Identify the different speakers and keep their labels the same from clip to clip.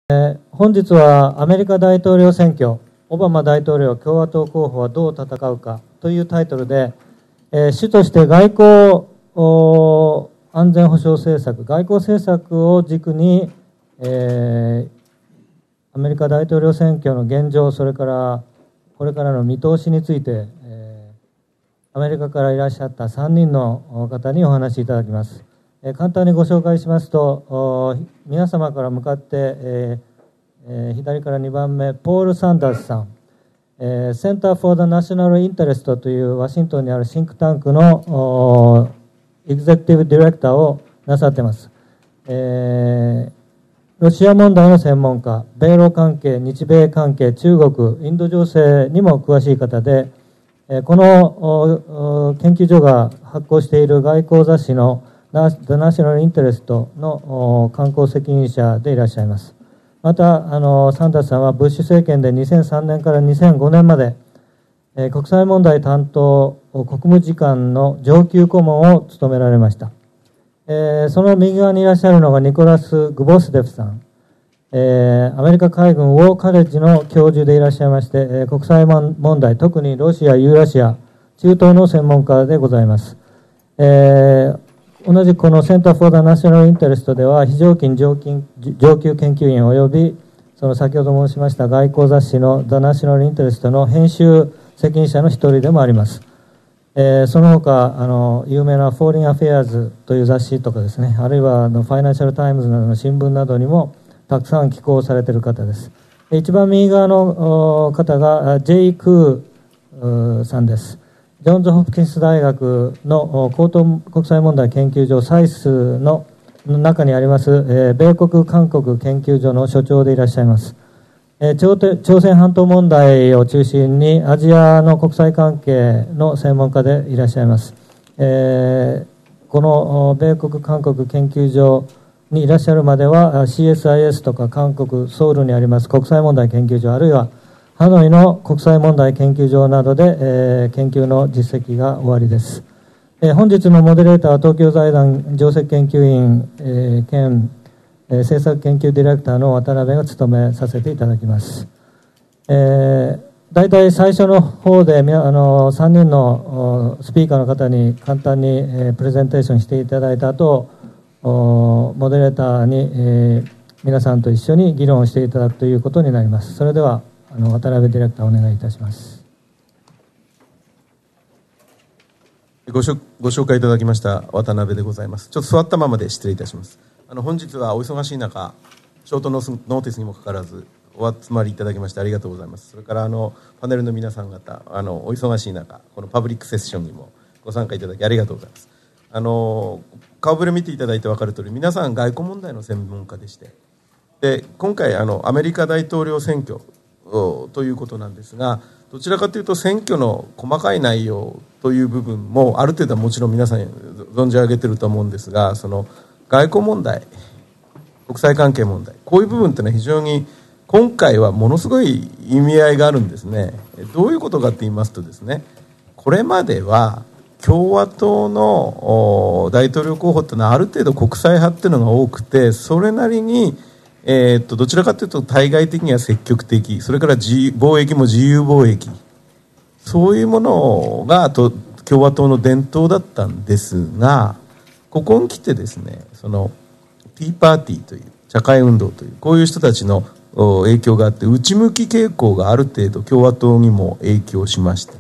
Speaker 1: 本日はアメリカ大統領選挙、オバマ大統領共和党候補はどう戦うかというタイトルで、主として外交安全保障政策、外交政策を軸に、アメリカ大統領選挙の現状、それからこれからの見通しについて、アメリカからいらっしゃった3人の方にお話しいただきます。簡単にご紹介しますと、皆様から向かって、左から2番目、ポール・サンダースさん、センター・フォー・ザ・ナショナル・インタレストというワシントンにあるシンクタンクのエグゼクティブ・ディレクターをなさっています。ロシア問題の専門家、米ロ関係、日米関係、中国、インド情勢にも詳しい方で、この研究所が発行している外交雑誌のThe National Interest の観光責任者でいらっしゃいます。またサンダースさんはブッシュ政権で2003年から2005年まで国際問題担当国務次官の上級顧問を務められました。その右側にいらっしゃるのがニコラス・グボスデフさん、アメリカ海軍ウォーカレッジの教授でいらっしゃいまして、国際問題、特にロシア、ユーラシア、中東の専門家でございます。同じこのセンター・フォー・ザ・ナショナル・インタレストでは非常勤上級研究員及びその先ほど申しました外交雑誌の The National Interest の編集責任者の一人でもあります。その他有名な Foreign Affairs という雑誌とかですね、あるいはファイナンシャル・タイムズなどの新聞などにもたくさん寄稿されている方です。一番右側の方が J. クーさんです。ジョンズ・ホプキンス大学の高等国際問題研究所サイスの中にあります、米国韓国研究所の所長でいらっしゃいます。朝鮮半島問題を中心にアジアの国際関係の専門家でいらっしゃいます。この米国韓国研究所にいらっしゃるまでは CSIS とか韓国ソウルにあります国際問題研究所、あるいはハノイの国際問題研究所などで、研究の実績がおありです。本日のモデレーターは東京財団上席研究員、兼、政策研究ディレクターの渡辺が務めさせていただきます。大体最初の方で3人のスピーカーの方に簡単に、プレゼンテーションしていただいた後、モデレーターに、皆さんと一緒に議論をしていただくということになります。それでは渡辺ディレクターお願いいたします。
Speaker 2: ご紹介いただきました渡辺でございます。ちょっと座ったままで失礼いたします。本日はお忙しい中、ショートノーティスにもかかわらずお集まりいただきましてありがとうございます。それからパネルの皆さん方お忙しい中、このパブリックセッションにもご参加いただきありがとうございます。顔ぶれ見ていただいて分かる通り、皆さん外交問題の専門家でして、で今回アメリカ大統領選挙ということなんですが、どちらかというと選挙の細かい内容という部分もある程度はもちろん皆さん存じ上げていると思うんですが、その外交問題、国際関係問題、こういう部分というのは非常に今回はものすごい意味合いがあるんですね。どういうことかと言いますとですね、これまでは共和党の大統領候補というのはある程度国際派っていうのが多くて、それなりにどちらかというと対外的には積極的、それから貿易も自由貿易、そういうものが共和党の伝統だったんですが、ここに来てですね、そのティーパーティーという社会運動というこういう人たちの影響があって、内向き傾向がある程度共和党にも影響しまして、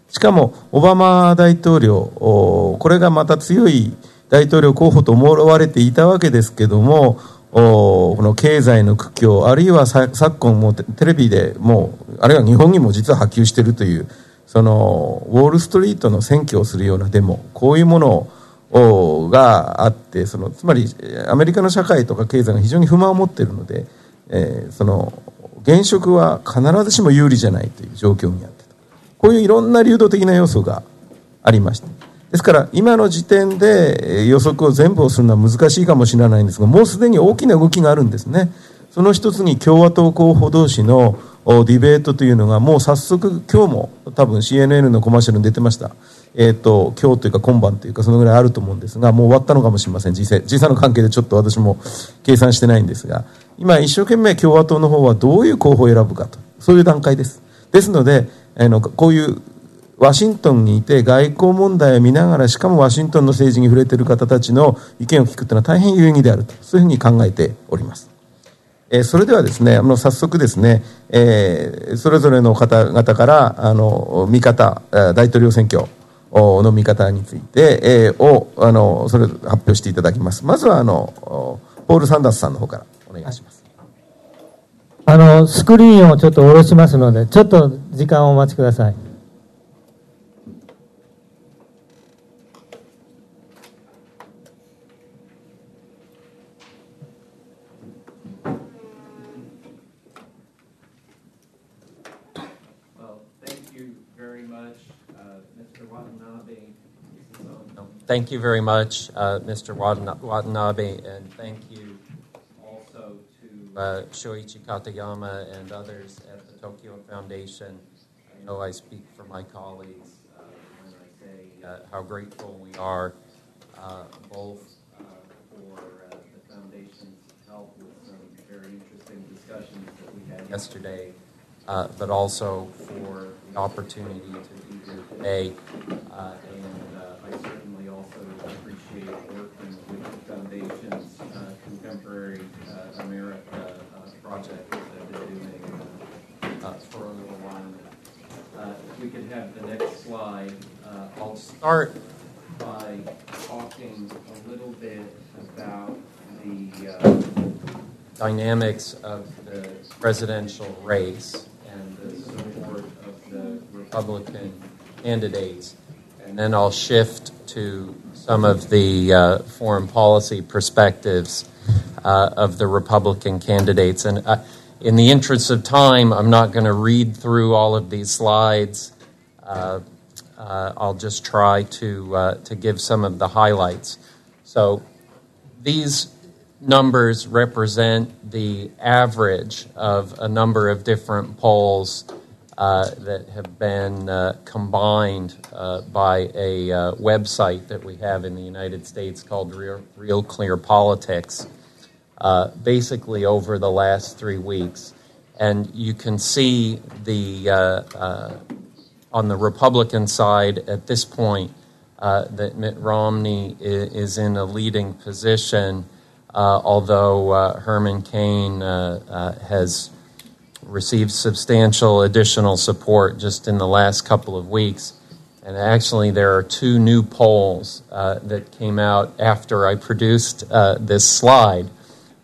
Speaker 2: しかもオバマ大統領、これがまた強い大統領候補と思われていたわけですけども、この経済の苦境、あるいは昨今もテレビでもう、あるいは日本にも実は波及しているという、そのウォールストリートの選挙をするようなデモ、こういうものがあって、つまりアメリカの社会とか経済が非常に不満を持っているので、その現職は必ずしも有利じゃないという状況にあって、こういういろんな流動的な要素がありました。ですから今の時点で予測を全部をするのは難しいかもしれないんですが、もうすでに大きな動きがあるんですね。その一つに共和党候補同士のディベートというのがもう早速今日も多分 CNN のコマーシャルに出てました。今日というか今晩というかそのぐらいあると思うんですが、もう終わったのかもしれません。時差の関係でちょっと私も計算してないんですが、今一生懸命共和党の方はどういう候補を選ぶかと、そういう段階です。ですのでこういうワシントンにいて外交問題を見ながら、しかもワシントンの政治に触れている方たちの意見を聞くというのは大変有意義であると、そういうふうに考えております。それではですね、早速ですね、それぞれの方々から見方、大統領選挙の見方について、それを発表していただきます。まずはポール・サンダースさんの方からお願いします。
Speaker 1: スクリーンをちょっと下ろしますので、ちょっと時間をお待ちください。
Speaker 3: Thank you very much, Mr. Watanabe, and thank you also to Shoichi Katayama and others at the Tokyo Foundation. I know I speak for my colleagues when I say how grateful we are both for the Foundation's help with some very interesting discussions that we had yesterday, but also for the opportunity to be here today. I certainly also appreciate working with the Foundation's Contemporary America project that they've been doing for a little while. If we could have the next slide, I'll start by talking a little bit about the dynamics of the presidential race and the support of the Republican candidates. And then I'll shift to some of the foreign policy perspectives of the Republican candidates. And in the interest of time, I'm not going to read through all of these slides. I'll just try to give some of the highlights. So these numbers represent the average of a number of different polls that have been combined by a website that we have in the United States called Real Clear Politics, basically over the last 3 weeks. And you can see on the Republican side at this point that Mitt Romney is in a leading position, although Herman Cain has received substantial additional support just in the last couple of weeks. And actually, there are 2 new polls that came out after I produced this slide.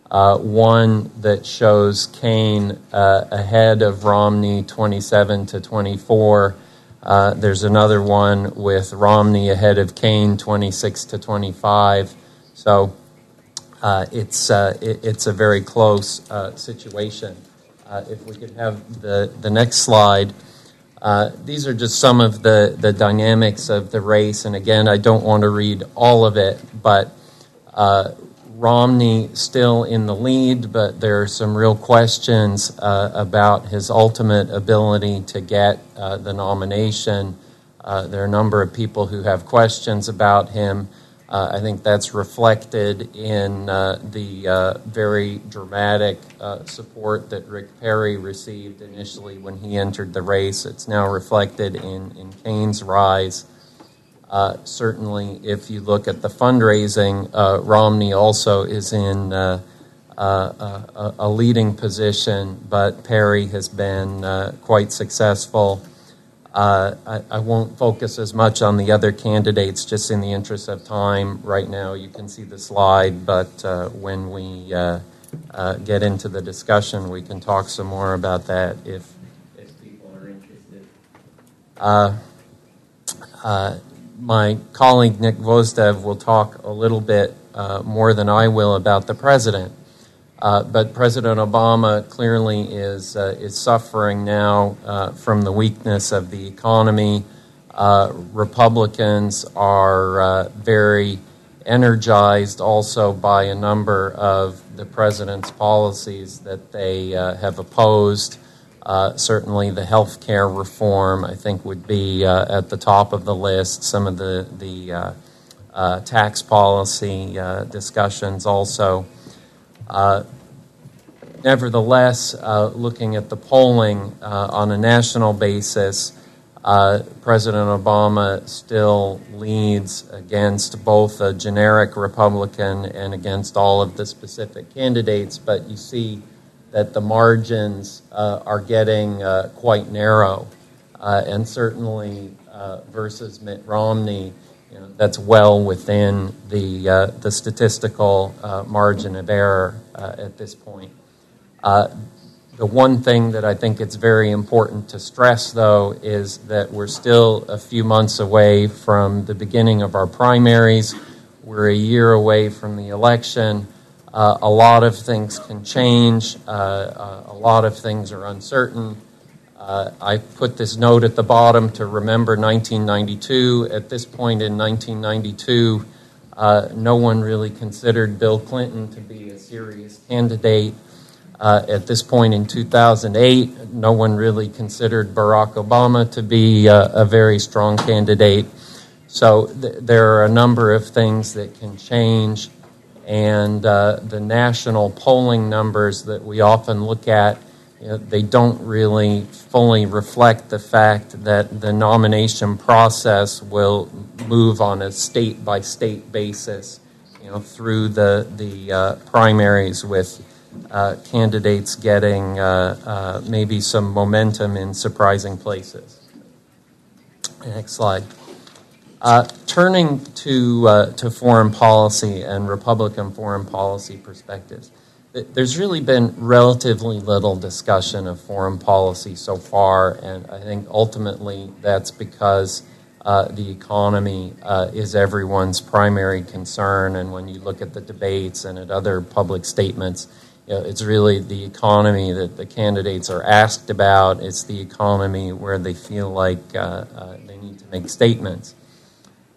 Speaker 3: One that shows Cain ahead of Romney 27 to 24. There's another one with Romney ahead of Cain 26 to 25. So it's a very close situation. If we could have the next slide. These are just some of the dynamics of the race. And again, I don't want to read all of it, but Romney still in the lead, but there are some real questions about his ultimate ability to get the nomination. There are a number of people who have questions about him. I think that's reflected in the very dramatic support that Rick Perry received initially when he entered the race. It's now reflected in Cain's rise. Certainly, if you look at the fundraising, Romney also is in a leading position, but Perry has been quite successful. I won't focus as much on the other candidates, just in the interest of time. Right now, you can see the slide, but when we get into the discussion, we can talk some more about that if people are interested. My colleague Nick Gvozdev will talk a little bit more than I will about the president. But President Obama clearly is suffering now from the weakness of the economy. Republicans are very energized also by a number of the president's policies that they have opposed. Certainly the health care reform, I think, would be at the top of the list. Some of the tax policy discussions also. Nevertheless, looking at the polling on a national basis, President Obama still leads against both a generic Republican and against all of the specific candidates, but you see that the margins are getting quite narrow, and certainly versus Mitt Romney, that's well within the statistical margin of error at this point. The one thing that I think it's very important to stress, though, is that we're still a few months away from the beginning of our primaries. We're a year away from the election. A lot of things can change. A lot of things are uncertain. I put this note at the bottom to remember 1992. At this point in 1992, no one really considered Bill Clinton to be a serious candidate. At this point in 2008, no one really considered Barack Obama to be a very strong candidate. So there are a number of things that can change, and the national polling numbers that we often look at, they don't really fully reflect the fact that the nomination process will move on a state-by-state basis, through the primaries with candidates getting maybe some momentum in surprising places. Next slide. Turning to foreign policy and Republican foreign policy perspectives, there's really been relatively little discussion of foreign policy so far, and I think ultimately that's because the economy is everyone's primary concern, and when you look at the debates and at other public statements, it's really the economy that the candidates are asked about. It's the economy where they feel like they need to make statements.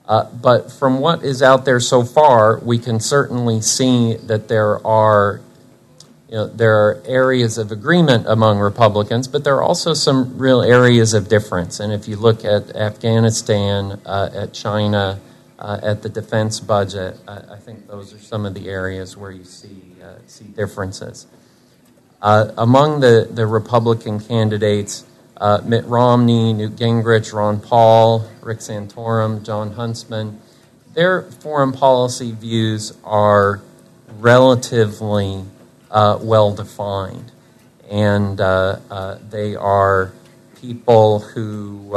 Speaker 3: But from what is out there so far, we can certainly see that there are areas of agreement among Republicans, but there are also some real areas of difference. And if you look at Afghanistan, at China, at the defense budget, I think those are some of the areas where you see differences. Among the Republican candidates, Mitt Romney, Newt Gingrich, Ron Paul, Rick Santorum, John Huntsman, their foreign policy views are relatively well-defined. And they are people who,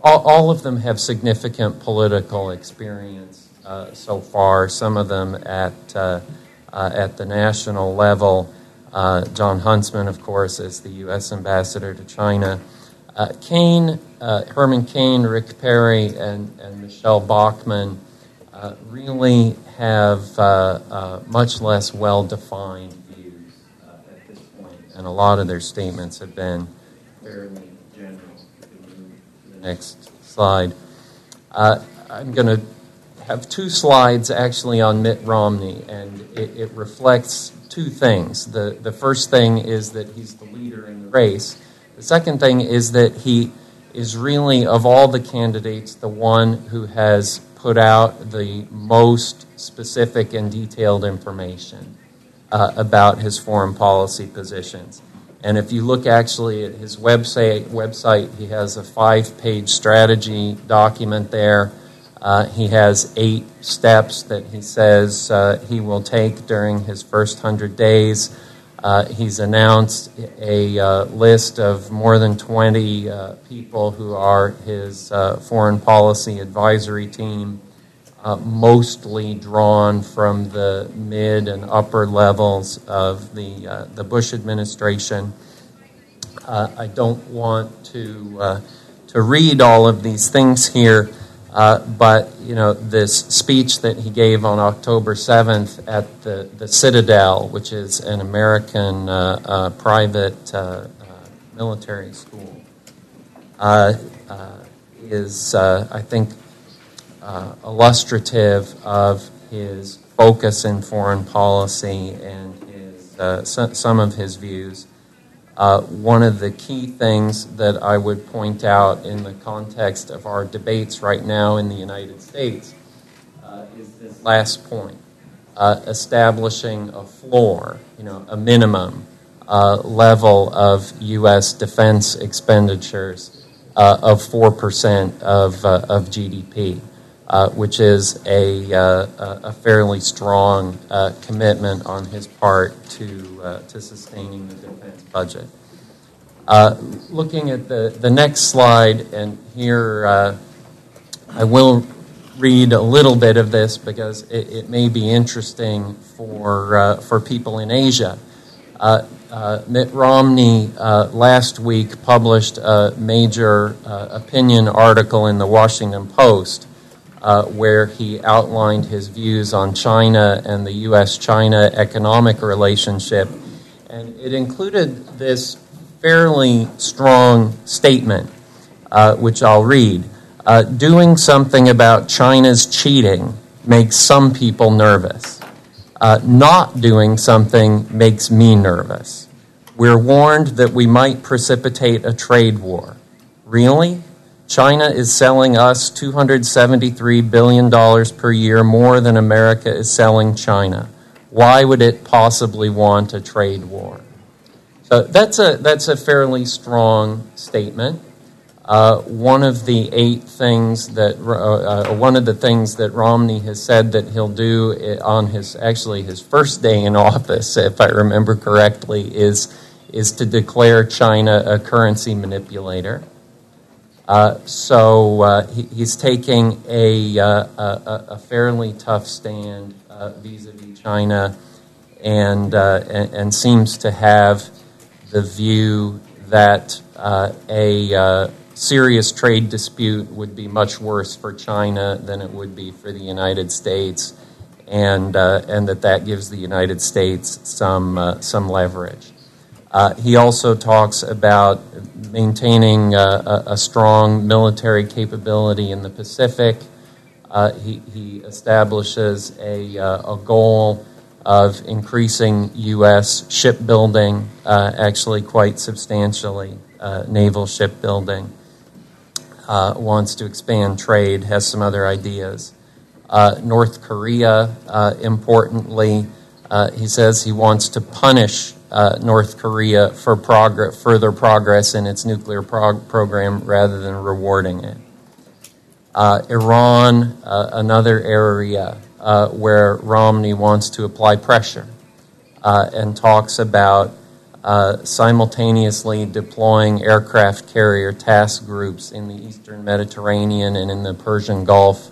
Speaker 3: all of them have significant political experience so far, some of them at the national level. John Huntsman, of course, is the U.S. ambassador to China. Herman Cain, Rick Perry, and Michelle Bachmann really have much less well-defined views at this point, and a lot of their statements have been fairly general. Next slide. I'm going to have two slides actually on Mitt Romney, and it reflects two things. The first thing is that he's the leader in the race. The second thing is that he is really, of all the candidates, the one who has put out the most specific and detailed information about his foreign policy positions. And if you look actually at his website, he has a 5-page strategy document there. He has 8 steps that he says he will take during his first 100 days. He's announced a list of more than 20 people who are his foreign policy advisory team, mostly drawn from the mid and upper levels of the Bush administration. I don't want to read all of these things here, but this speech that he gave on October 7th at the Citadel, which is an American private military school, is I think illustrative of his focus in foreign policy and his some of his views. One of the key things that I would point out in the context of our debates right now in the United States is this last point, establishing a floor, a minimum level of U.S. defense expenditures of 4% of GDP, which is a fairly strong commitment on his part to sustaining the defense budget. Looking at the next slide, and here I will read a little bit of this because it may be interesting for people in Asia. Mitt Romney last week published a major opinion article in the Washington Post where he outlined his views on China and the U.S.-China economic relationship. And it included this fairly strong statement, which I'll read. Doing something about China's cheating makes some people nervous. Not doing something makes me nervous. We're warned that we might precipitate a trade war. Really? China is selling us $273 billion per year more than America is selling China. Why would it possibly want a trade war? So that's a fairly strong statement. One of the things that Romney has said that he'll do on his first day in office, if I remember correctly, is to declare China a currency manipulator. So he's taking a fairly tough stand vis-a-vis China, and seems to have the view that a serious trade dispute would be much worse for China than it would be for the United States, and that gives the United States some leverage. He also talks about maintaining a strong military capability in the Pacific. He establishes a goal of increasing U.S. shipbuilding, actually quite substantially, naval shipbuilding. Wants to expand trade, has some other ideas. North Korea, importantly, he says he wants to punish North Korea for further progress in its nuclear program rather than rewarding it. Iran, another area where Romney wants to apply pressure, and talks about simultaneously deploying aircraft carrier task groups in the Eastern Mediterranean and in the Persian Gulf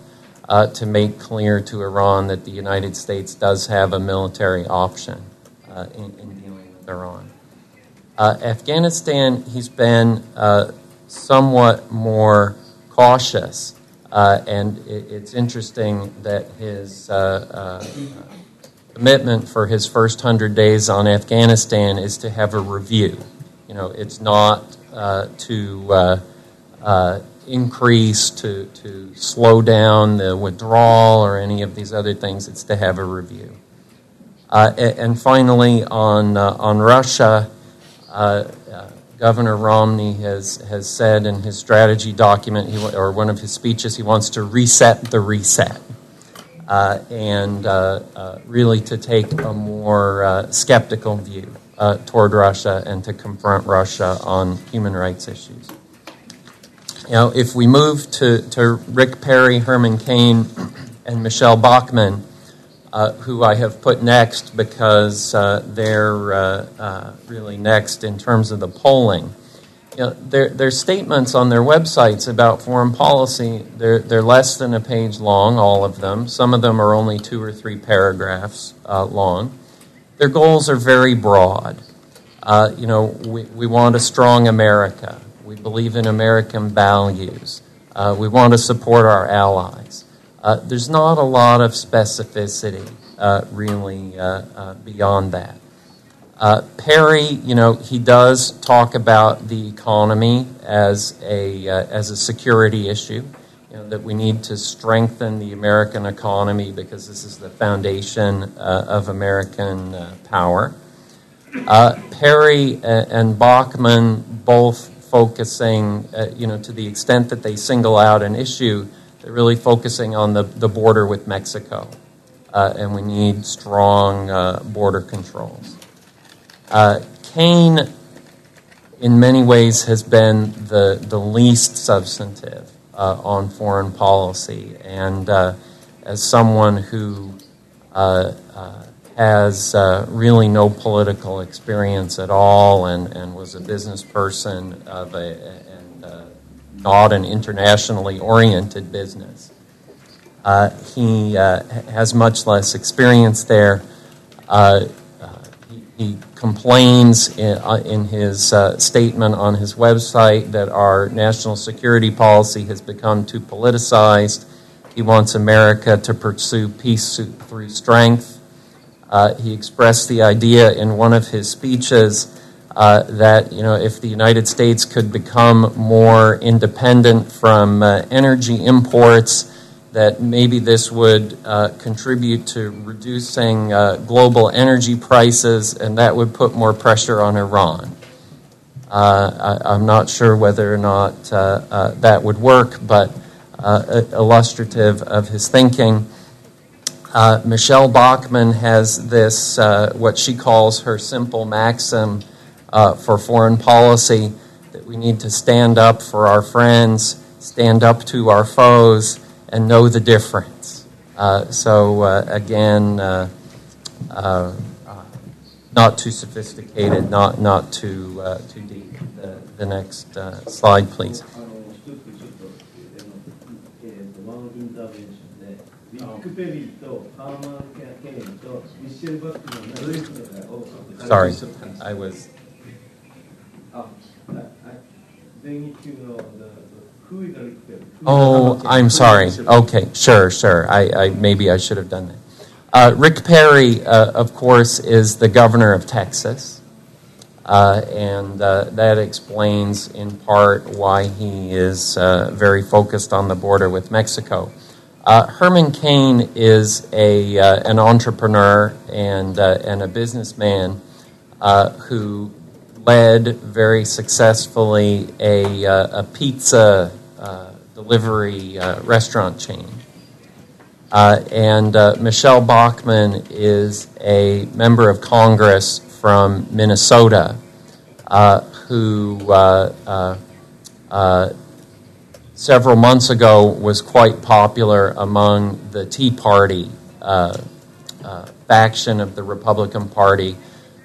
Speaker 3: to make clear to Iran that the United States does have a military option in dealing with Iran. Afghanistan, he's been somewhat more cautious, and it's interesting that his commitment for his first 100 days on Afghanistan is to have a review. It's not to increase, to slow down the withdrawal or any of these other things. It's to have a review. And finally, on Russia, Governor Romney has said in his strategy document, or one of his speeches, he wants to reset the reset. And really to take a more skeptical view toward Russia and to confront Russia on human rights issues. If we move to Rick Perry, Herman Cain, and Michelle Bachmann, who I have put next because they're really next in terms of the polling. Their statements on their websites about foreign policy, they're less than a page long, all of them. Some of them are only 2 or 3 paragraphs long. Their goals are very broad. We want a strong America. We believe in American values. We want to support our allies. There's not a lot of specificity, really, beyond that. Perry, he does talk about the economy as a security issue, that we need to strengthen the American economy because this is the foundation of American power. Perry and Bachmann both focusing, to the extent that they single out an issue, they're really focusing on the border with Mexico, and we need strong border controls. Kaine, in many ways, has been the least substantive on foreign policy, and as someone who has really no political experience at all and was a business person and not an internationally oriented business. He has much less experience there. He complains in his statement on his website that our national security policy has become too politicized. He wants America to pursue peace through strength. He expressed the idea in one of his speeches that, if the United States could become more independent from energy imports, that maybe this would contribute to reducing global energy prices, and that would put more pressure on Iran. I'm not sure whether or not that would work, but illustrative of his thinking. Michelle Bachmann has this, what she calls her simple maxim for foreign policy, that we need to stand up for our friends, stand up to our foes, and know the difference. Again, not too sophisticated, not too deep. The next slide, please. Sorry, I was. Oh, I'm sorry. Okay, sure. I maybe I should have done that. Rick Perry, of course, is the governor of Texas, and that explains in part why he is very focused on the border with Mexico. Herman Cain is an entrepreneur and a businessman who led very successfully a pizza delivery restaurant chain. And Michelle Bachmann is a member of Congress from Minnesota who several months ago was quite popular among the Tea Party faction of the Republican Party.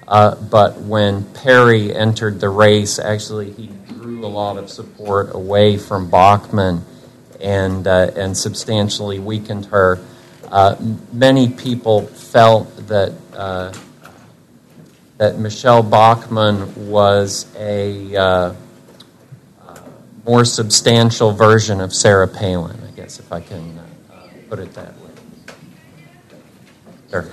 Speaker 3: But when Perry entered the race, actually he drew a lot of support away from Bachmann and substantially weakened her. Many people felt that Michelle Bachmann was a more substantial version of Sarah Palin, I guess, if I can put it that way. Sure.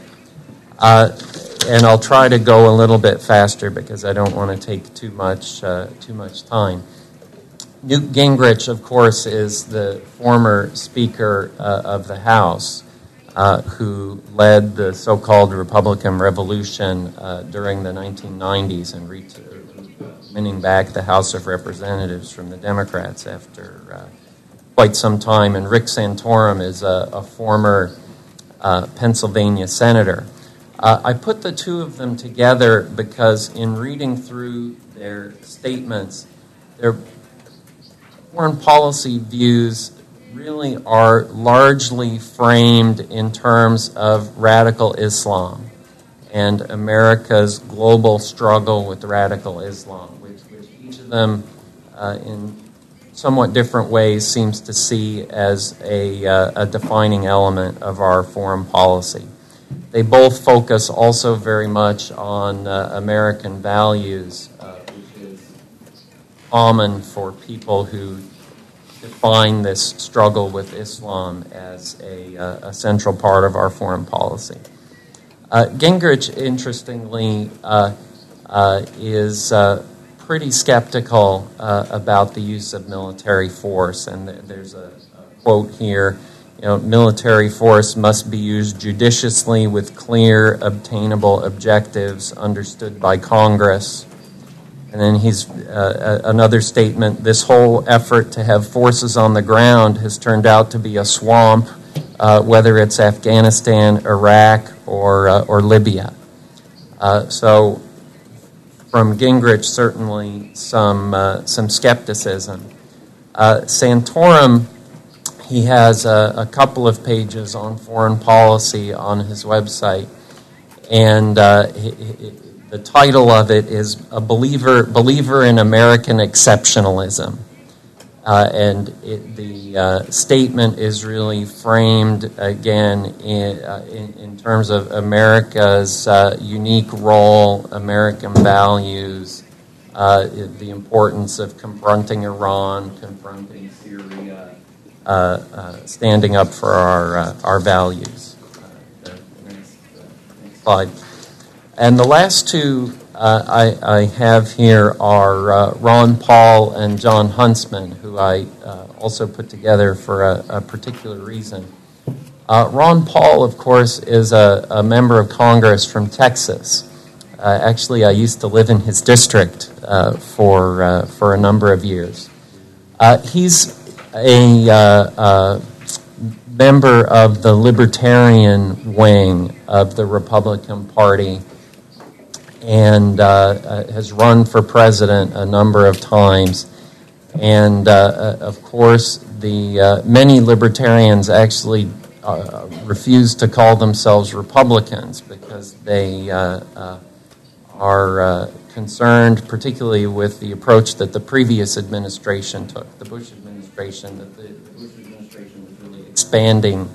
Speaker 3: And I'll try to go a little bit faster because I don't want to take too much time. Newt Gingrich, of course, is the former Speaker of the House who led the so-called Republican Revolution during the 1990s and winning back the House of Representatives from the Democrats after quite some time. And Rick Santorum is a former Pennsylvania senator. I put the two of them together because in reading through their statements, their foreign policy views really are largely framed in terms of radical Islam and America's global struggle with radical Islam, which each of them in somewhat different ways seems to see as a defining element of our foreign policy. They both focus also very much on American values, which is common for people who define this struggle with Islam as a central part of our foreign policy. Gingrich, interestingly, is pretty skeptical about the use of military force, and there's a quote here. military force must be used judiciously with clear, obtainable objectives understood by Congress. And then he's another statement, this whole effort to have forces on the ground has turned out to be a swamp, whether it's Afghanistan, Iraq, or Libya. So from Gingrich, certainly some skepticism. Santorum, he has a couple of pages on foreign policy on his website, and the title of it is "A Believer in American Exceptionalism," and the statement is really framed again in terms of America's unique role, American values, the importance of confronting Iran, confronting Syria, standing up for our values. Next slide. And the last two I have here are Ron Paul and John Huntsman, who I also put together for a particular reason. Ron Paul, of course, is a member of Congress from Texas. Actually, I used to live in his district for a number of years. He's a member of the Libertarian wing of the Republican Party and has run for president a number of times. And, of course, the many Libertarians actually refuse to call themselves Republicans because they are concerned particularly with the approach that the previous administration took, the Bush administration, that the Bush administration was really expanding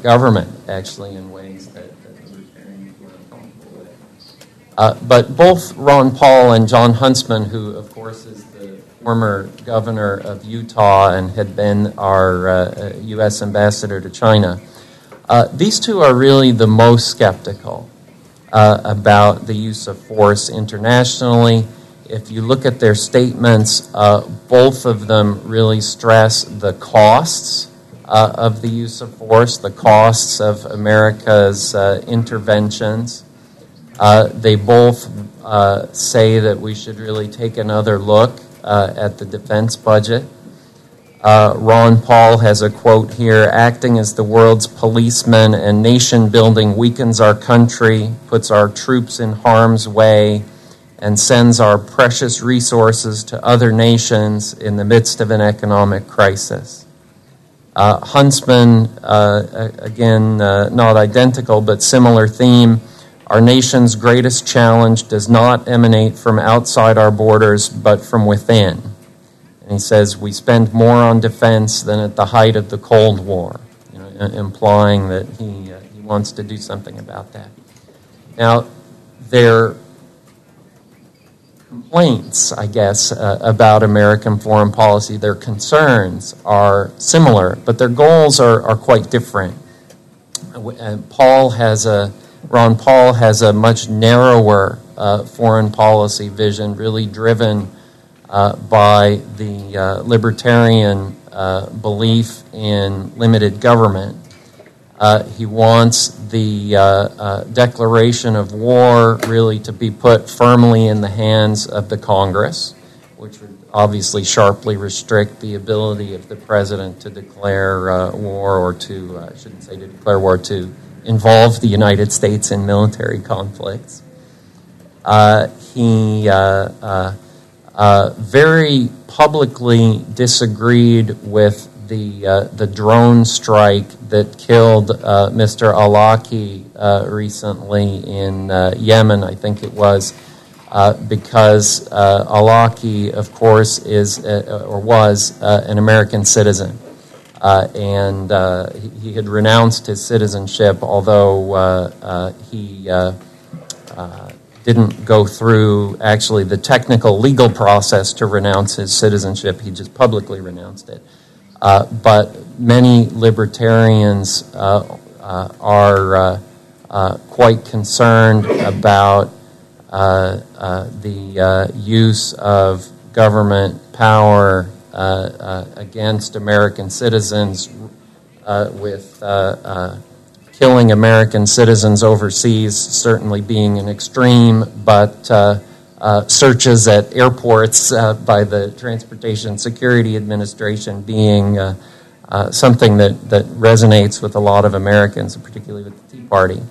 Speaker 3: government, actually, in ways that Libertarians were uncomfortable with. But both Ron Paul and John Huntsman, who, of course, is the former governor of Utah and had been our U.S. ambassador to China, these two are really the most skeptical about the use of force internationally. If you look at their statements, both of them really stress the costs of the use of force, the costs of America's interventions. They both say that we should really take another look at the defense budget. Ron Paul has a quote here, acting as the world's policeman and nation building weakens our country, puts our troops in harm's way, and sends our precious resources to other nations in the midst of an economic crisis. Huntsman, again, not identical, but similar theme. Our nation's greatest challenge does not emanate from outside our borders, but from within. And he says, we spend more on defense than at the height of the Cold War, implying that he wants to do something about that. Now, their complaints, I guess, about American foreign policy, their concerns are similar, but their goals are quite different. And Ron Paul has a much narrower foreign policy vision, really driven by the libertarian belief in limited government. He wants the declaration of war really to be put firmly in the hands of the Congress, which would obviously sharply restrict the ability of the president to declare war or to, I shouldn't say to declare war, to involve the United States in military conflicts. He very publicly disagreed with the drone strike that killed Mr. Alaki recently in Yemen, I think it was, because Alaki, of course, is or was an American citizen. And he had renounced his citizenship, although he didn't go through actually the technical legal process to renounce his citizenship. He just publicly renounced it. But many libertarians are quite concerned about the use of government power against American citizens with killing American citizens overseas certainly being an extreme, but searches at airports by the Transportation Security Administration being something that resonates with a lot of Americans, particularly with the Tea Party.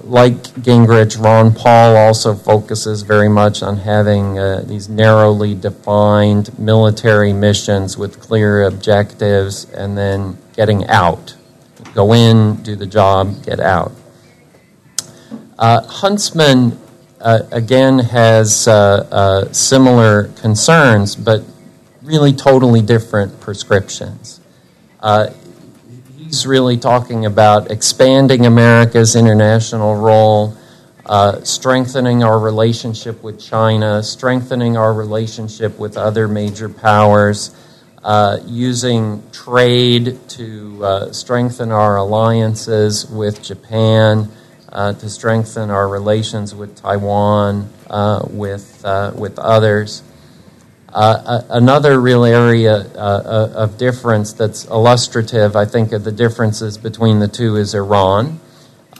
Speaker 3: Like Gingrich, Ron Paul also focuses very much on having these narrowly defined military missions with clear objectives and then getting out. Go in, do the job, get out. Huntsman, again, has similar concerns, but really totally different prescriptions. He's really talking about expanding America's international role, strengthening our relationship with China, strengthening our relationship with other major powers, using trade to strengthen our alliances with Japan, to strengthen our relations with Taiwan, with others. Another real area of difference that's illustrative, I think, of the differences between the two is Iran,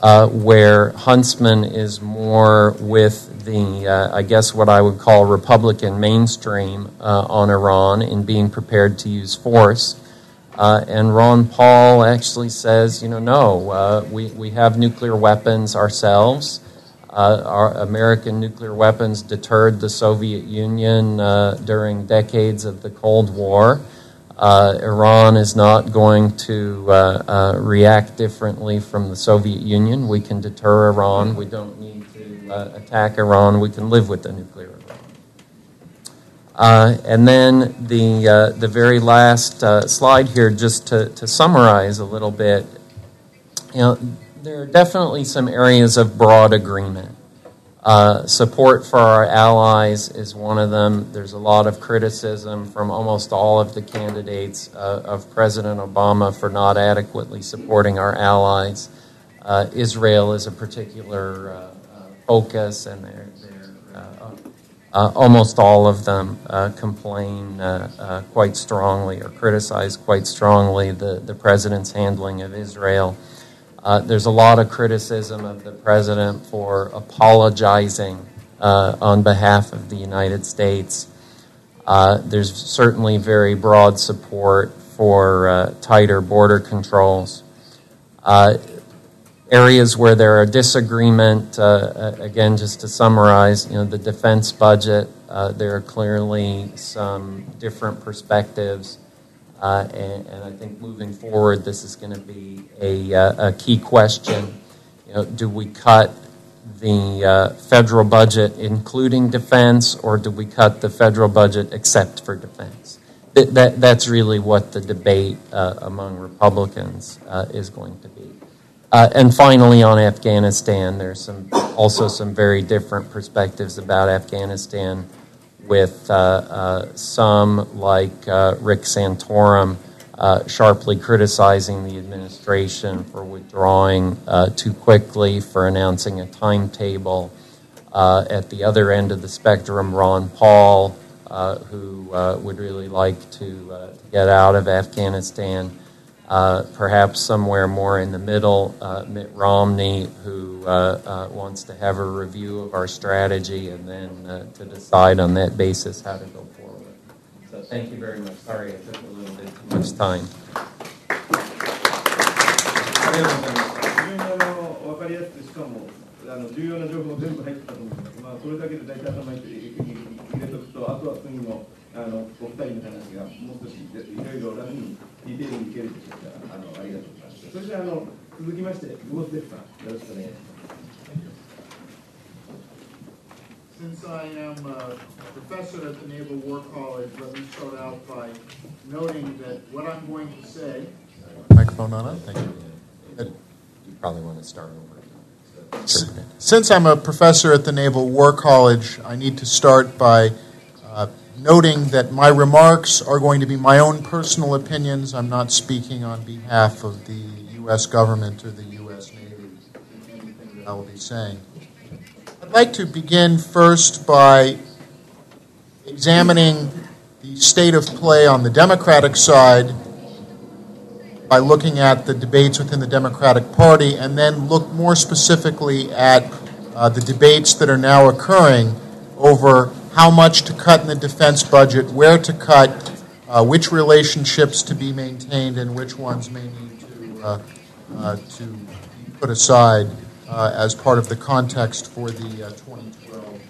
Speaker 3: where Huntsman is more with the, I guess what I would call Republican mainstream on Iran in being prepared to use force. And Ron Paul actually says, no, we have nuclear weapons ourselves. Our American nuclear weapons deterred the Soviet Union during decades of the Cold War. Iran is not going to react differently from the Soviet Union. We can deter Iran. We don't need to attack Iran. We can live with the nuclear Iran. And then the very last slide here, just to summarize a little bit, there are definitely some areas of broad agreement. Support for our allies is one of them. There's a lot of criticism from almost all of the candidates of President Obama for not adequately supporting our allies. Israel is a particular focus, and almost all of them complain quite strongly or criticize quite strongly the president's handling of Israel. There's a lot of criticism of the president for apologizing on behalf of the United States. There's certainly very broad support for tighter border controls. Areas where there are disagreement, again, just to summarize, the defense budget, there are clearly some different perspectives. And I think moving forward, this is going to be a key question. Do we cut the federal budget, including defense, or do we cut the federal budget except for defense? That's really what the debate among Republicans is going to be. And finally, on Afghanistan, there's also some very different perspectives about Afghanistan, with some, like Rick Santorum, sharply criticizing the administration for withdrawing too quickly, for announcing a timetable. At the other end of the spectrum, Ron Paul, who would really like to get out of Afghanistan. Perhaps somewhere more in the middle, Mitt Romney, who wants to have a review of our strategy and then to decide on that basis how to go forward. So thank you very much. Sorry I took a little bit too much time.
Speaker 4: 分かりやすく、しかも重要な情報全部入ってたと思います。それだけで大体頭に入れておくと、あとは次のお二人の話がもう少しいろいろ楽にディテールにいけるでしょうから、ありがとうございます。そして続きまして、グボスデフさん、よろしくお願いします。
Speaker 5: Since I am a professor at the Naval War College, let me start out by noting that what I'm going to say.
Speaker 6: Microphone on? Thank you.
Speaker 3: You probably want to start over.
Speaker 6: Since I'm a professor at the Naval War College, I need to start by noting that my remarks are going to be my own personal opinions. I'm not speaking on behalf of the U.S. government or the U.S. Navy in anything that I will be saying. I'd like to begin first by examining the state of play on the Democratic side by looking at the debates within the Democratic Party, and then look more specifically at the debates that are now occurring over how much to cut in the defense budget, where to cut, which relationships to be maintained, and which ones may need to be put aside as part of the context for the 2012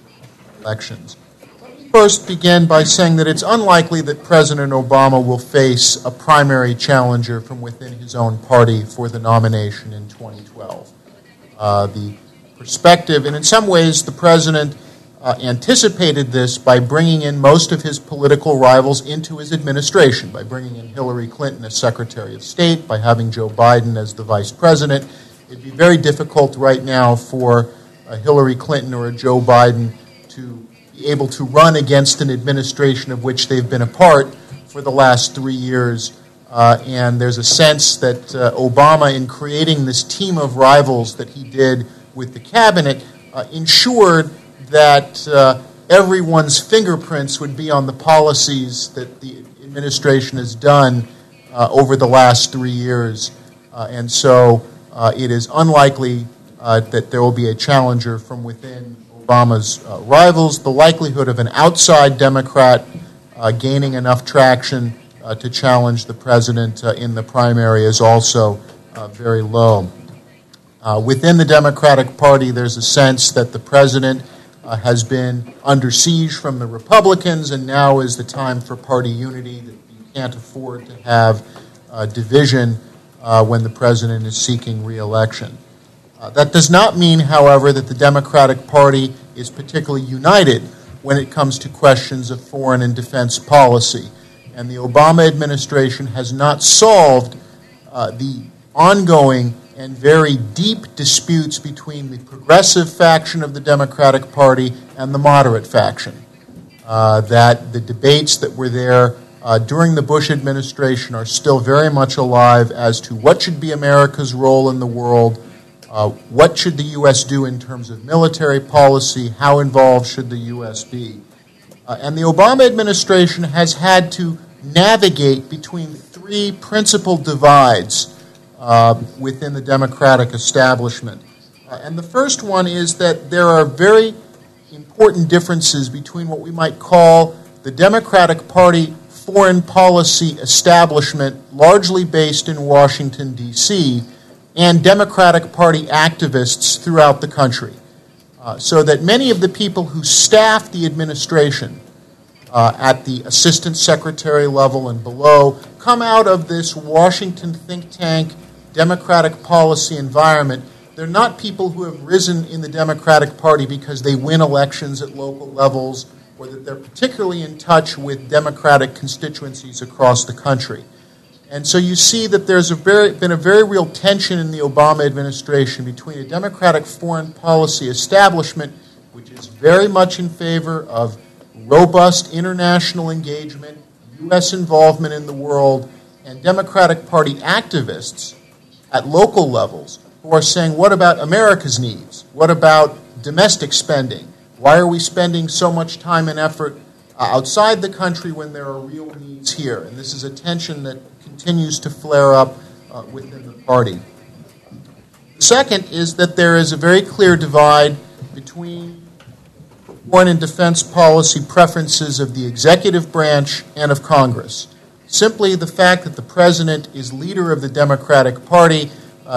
Speaker 6: elections. Let me first begin by saying that it's unlikely that President Obama will face a primary challenger from within his own party for the nomination in 2012. The perspective, and in some ways the president anticipated this by bringing in most of his political rivals into his administration, by bringing in Hillary Clinton as Secretary of State, by having Joe Biden as the Vice President. It'd be very difficult right now for Hillary Clinton or a Joe Biden to be able to run against an administration of which they've been a part for the last 3 years. And there's a sense that Obama, in creating this team of rivals that he did with the cabinet, ensured that everyone's fingerprints would be on the policies that the administration has done over the last 3 years. And so it is unlikely that there will be a challenger from within Obama's rivals. The likelihood of an outside Democrat gaining enough traction to challenge the president in the primary is also very low. Within the Democratic Party, there's a sense that the president has been under siege from the Republicans, and now is the time for party unity, that you can't afford to have division when the president is seeking re-election. That does not mean, however, that the Democratic Party is particularly united when it comes to questions of foreign and defense policy. And the Obama administration has not solved the ongoing and very deep disputes between the progressive faction of the Democratic Party and the moderate faction. That the debates that were there during the Bush administration are still very much alive as to what should be America's role in the world, what should the U.S. do in terms of military policy, how involved should the U.S. be. And the Obama administration has had to navigate between three principal divides within the Democratic establishment. And the first one is that there are very important differences between what we might call the Democratic Party foreign policy establishment, largely based in Washington, D.C., and Democratic Party activists throughout the country. So that many of the people who staff the administration at the assistant secretary level and below come out of this Washington think tank Democratic policy environment. They're not people who have risen in the Democratic Party because they win elections at local levels or that they're particularly in touch with Democratic constituencies across the country. And so you see that there's been a very real tension in the Obama administration between a Democratic foreign policy establishment, which is very much in favor of robust international engagement, U.S. involvement in the world, and Democratic Party activists at local levels who are saying, what about America's needs? What about domestic spending? Why are we spending so much time and effort outside the country when there are real needs here? And this is a tension that continues to flare up within the party. The second is that there is a very clear divide between foreign and defense policy preferences of the executive branch and of Congress. Simply the fact that the president is leader of the Democratic Party,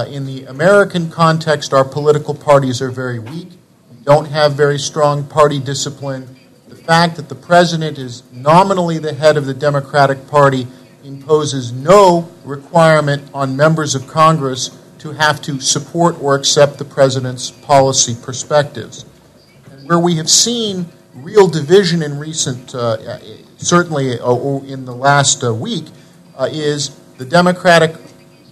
Speaker 6: in the American context, our political parties are very weak. We don't have very strong party discipline. The fact that the president is nominally the head of the Democratic Party imposes no requirement on members of Congress to have to support or accept the president's policy perspectives. And where we have seen real division in recent, certainly in the last week, is the Democratic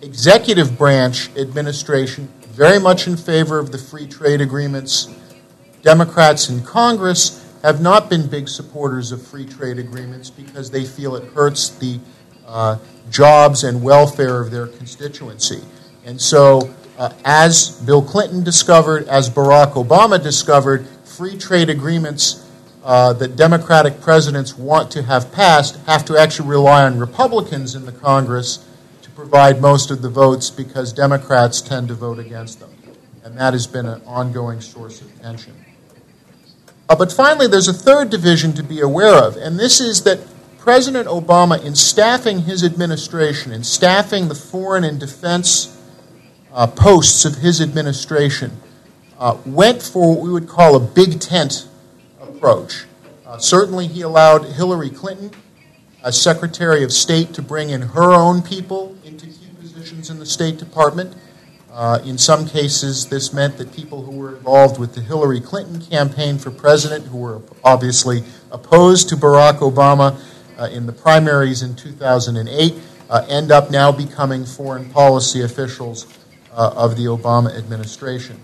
Speaker 6: executive branch administration very much in favor of the free trade agreements. Democrats in Congress have not been big supporters of free trade agreements because they feel it hurts the jobs and welfare of their constituency. And so, as Bill Clinton discovered, as Barack Obama discovered, free trade agreements that Democratic presidents want to have passed have to actually rely on Republicans in the Congress to provide most of the votes because Democrats tend to vote against them. And that has been an ongoing source of tension. But finally, there's a third division to be aware of, and this is that President Obama, in staffing his administration, in staffing the foreign and defense posts of his administration, went for what we would call a big tent approach. Certainly he allowed Hillary Clinton, as Secretary of State, to bring in her own people into key positions in the State Department. In some cases, this meant that people who were involved with the Hillary Clinton campaign for president, who were obviously opposed to Barack Obama in the primaries in 2008, end up now becoming foreign policy officials of the Obama administration.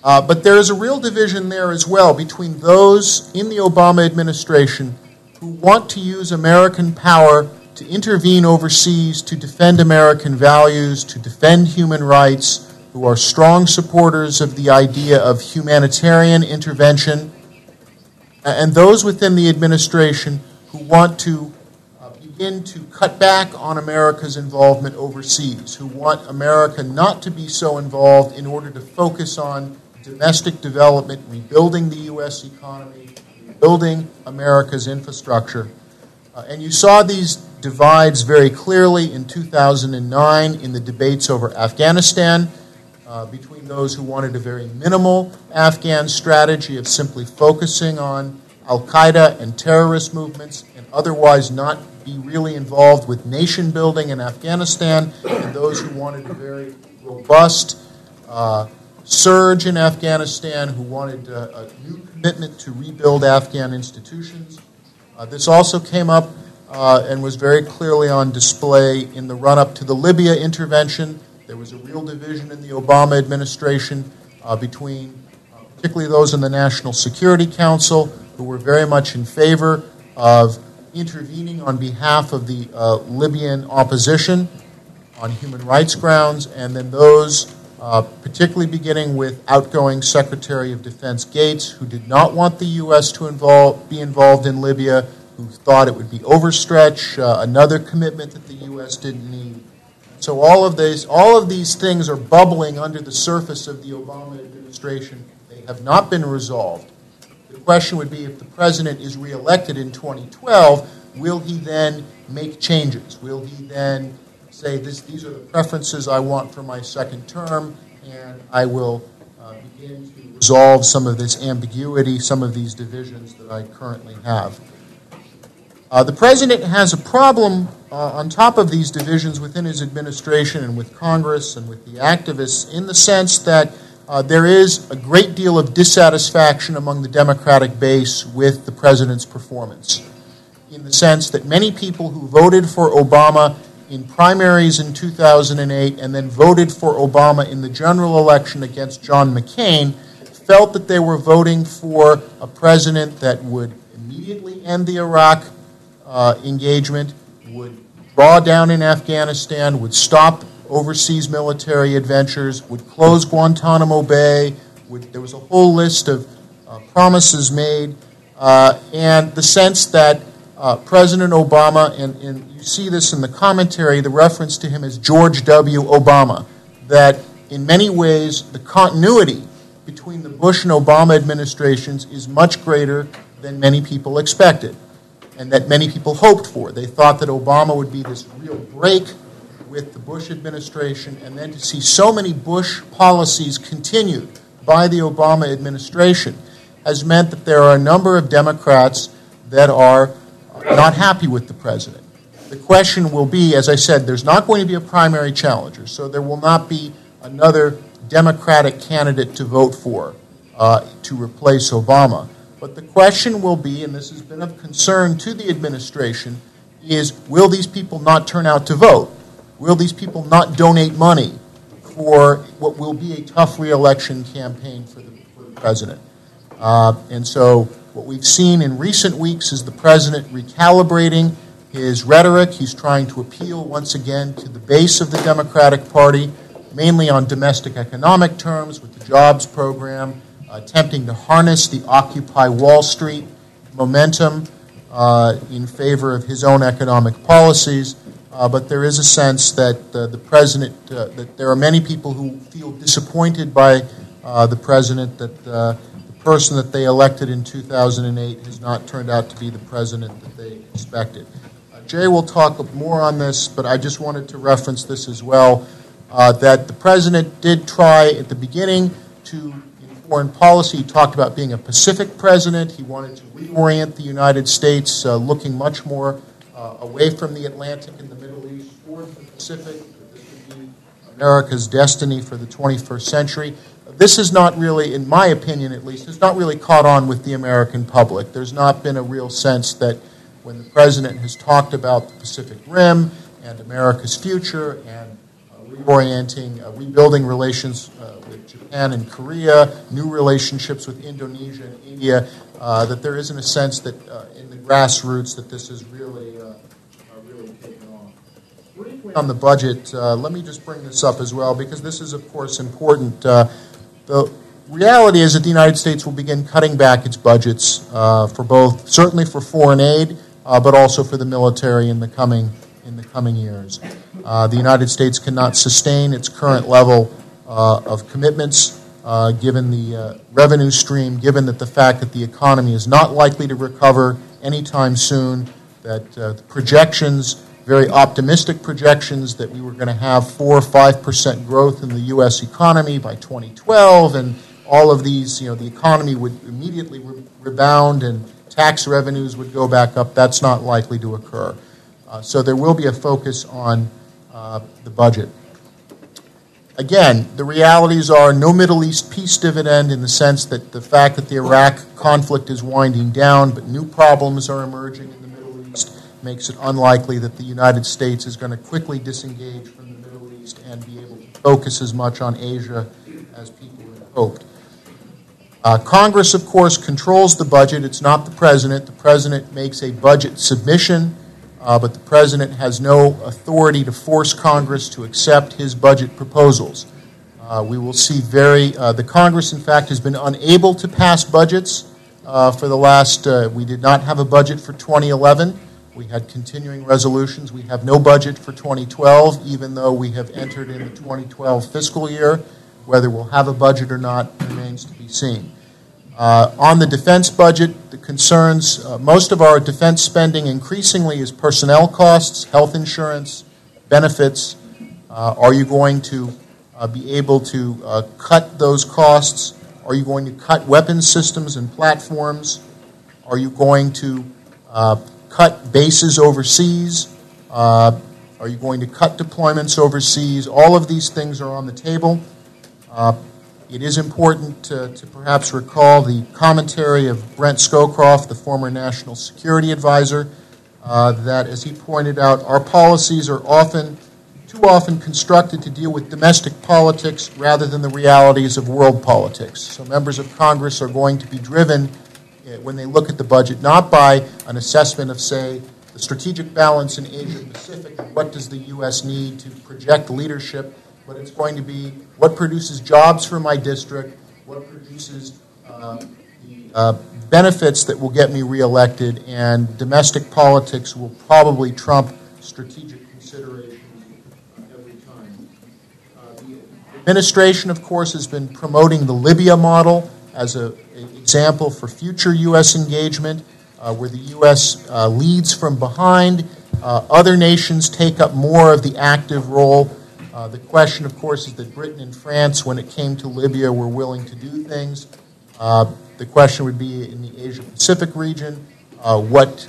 Speaker 6: But there is a real division there as well between those in the Obama administration who want to use American power to intervene overseas, to defend American values, to defend human rights, who are strong supporters of the idea of humanitarian intervention, and those within the administration who want to begin to cut back on America's involvement overseas, who want America not to be so involved in order to focus on domestic development, rebuilding the U.S. economy, rebuilding America's infrastructure. And you saw these divides very clearly in 2009 in the debates over Afghanistan, between those who wanted a very minimal Afghan strategy of simply focusing on al-Qaeda and terrorist movements and otherwise not be really involved with nation building in Afghanistan, and those who wanted a very robust surge in Afghanistan, who wanted a new commitment to rebuild Afghan institutions. This also came up and was very clearly on display in the run-up to the Libya intervention. There was a real division in the Obama administration between particularly those in the National Security Council who were very much in favor of intervening on behalf of the Libyan opposition on human rights grounds, and then those particularly beginning with outgoing Secretary of Defense Gates, who did not want the U.S. to be involved in Libya, who thought it would be overstretch, another commitment that the U.S. didn't need. So all of these things are bubbling under the surface of the Obama administration. They have not been resolved. The question would be, if the president is reelected in 2012, will he then make changes? Will he then say, these are the preferences I want for my second term, and I will begin to resolve some of this ambiguity, some of these divisions that I currently have. The president has a problem on top of these divisions within his administration and with Congress and with the activists, in the sense that there is a great deal of dissatisfaction among the Democratic base with the president's performance, in the sense that many people who voted for Obama in primaries in 2008 and then voted for Obama in the general election against John McCain felt that they were voting for a president that would immediately end the Iraq engagement, would draw down in Afghanistan, would stop overseas military adventures, would close Guantanamo Bay. There was a whole list of promises made, and the sense that President Obama, and you see this in the commentary, the reference to him as George W. Obama, that in many ways the continuity between the Bush and Obama administrations is much greater than many people expected and that many people hoped for. They thought that Obama would be this real break with the Bush administration, and then to see so many Bush policies continued by the Obama administration has meant that there are a number of Democrats that are not happy with the president. The question will be, as I said, there's not going to be a primary challenger, so there will not be another Democratic candidate to vote for to replace Obama. But the question will be, and this has been of concern to the administration, is will these people not turn out to vote? Will these people not donate money for what will be a tough re-election campaign for the president? And so what we've seen in recent weeks is the president recalibrating his rhetoric. He's trying to appeal once again to the base of the Democratic Party, mainly on domestic economic terms with the jobs program, attempting to harness the Occupy Wall Street momentum in favor of his own economic policies, but there is a sense that the president, that there are many people who feel disappointed by the president, that the person that they elected in 2008 has not turned out to be the president that they expected. Jay will talk more on this, but I just wanted to reference this as well, that the president did try at the beginning to, in foreign policy, he talked about being a Pacific president. He wanted to reorient the United States, looking much more away from the Atlantic and the Middle East towards the Pacific. This would be America's destiny for the 21st century. This is not really, in my opinion at least, has not really caught on with the American public. There's not been a real sense that when the president has talked about the Pacific Rim and America's future and reorienting, rebuilding relations with Japan and Korea, new relationships with Indonesia and India, that there isn't a sense that in the grassroots that this is really taken off. Briefly on the budget, let me just bring this up as well because this is, of course, important. The reality is that the United States will begin cutting back its budgets for both, certainly for foreign aid, but also for the military in the coming years. The United States cannot sustain its current level of commitments, given the revenue stream, given that the fact that the economy is not likely to recover anytime soon, that the projections, very optimistic projections, that we were going to have 4 or 5% growth in the U.S. economy by 2012, and all of these, the economy would immediately rebound and tax revenues would go back up. That's not likely to occur. So there will be a focus on the budget. Again, the realities are no Middle East peace dividend in the sense that the fact that the Iraq conflict is winding down, but new problems are emerging in the Middle East, makes it unlikely that the United States is going to quickly disengage from the Middle East and be able to focus as much on Asia as people had hoped. Congress, of course, controls the budget. It's not the president. The president makes a budget submission, but the president has no authority to force Congress to accept his budget proposals. We will see the Congress, in fact, has been unable to pass budgets for the last, we did not have a budget for 2011. We had continuing resolutions. We have no budget for 2012, even though we have entered in the 2012 fiscal year. Whether we'll have a budget or not remains to be seen. On the defense budget, the concerns, most of our defense spending increasingly is personnel costs, health insurance, benefits. Are you going to be able to cut those costs? Are you going to cut weapons systems and platforms? Are you going to cut bases overseas? Are you going to cut deployments overseas? All of these things are on the table. It is important to perhaps recall the commentary of Brent Scowcroft, the former National Security Advisor, that, as he pointed out, our policies are too often constructed to deal with domestic politics rather than the realities of world politics. So members of Congress are going to be driven, when they look at the budget, not by an assessment of, say, the strategic balance in Asia-Pacific, what does the U.S. need to project leadership, but it's going to be what produces jobs for my district, what produces the benefits that will get me reelected, and domestic politics will probably trump strategic considerations every time. The administration, of course, has been promoting the Libya model as an example for future U.S. engagement, where the U.S. leads from behind. Other nations take up more of the active role. The question, of course, is that Britain and France, when it came to Libya, were willing to do things. The question would be in the Asia-Pacific region, what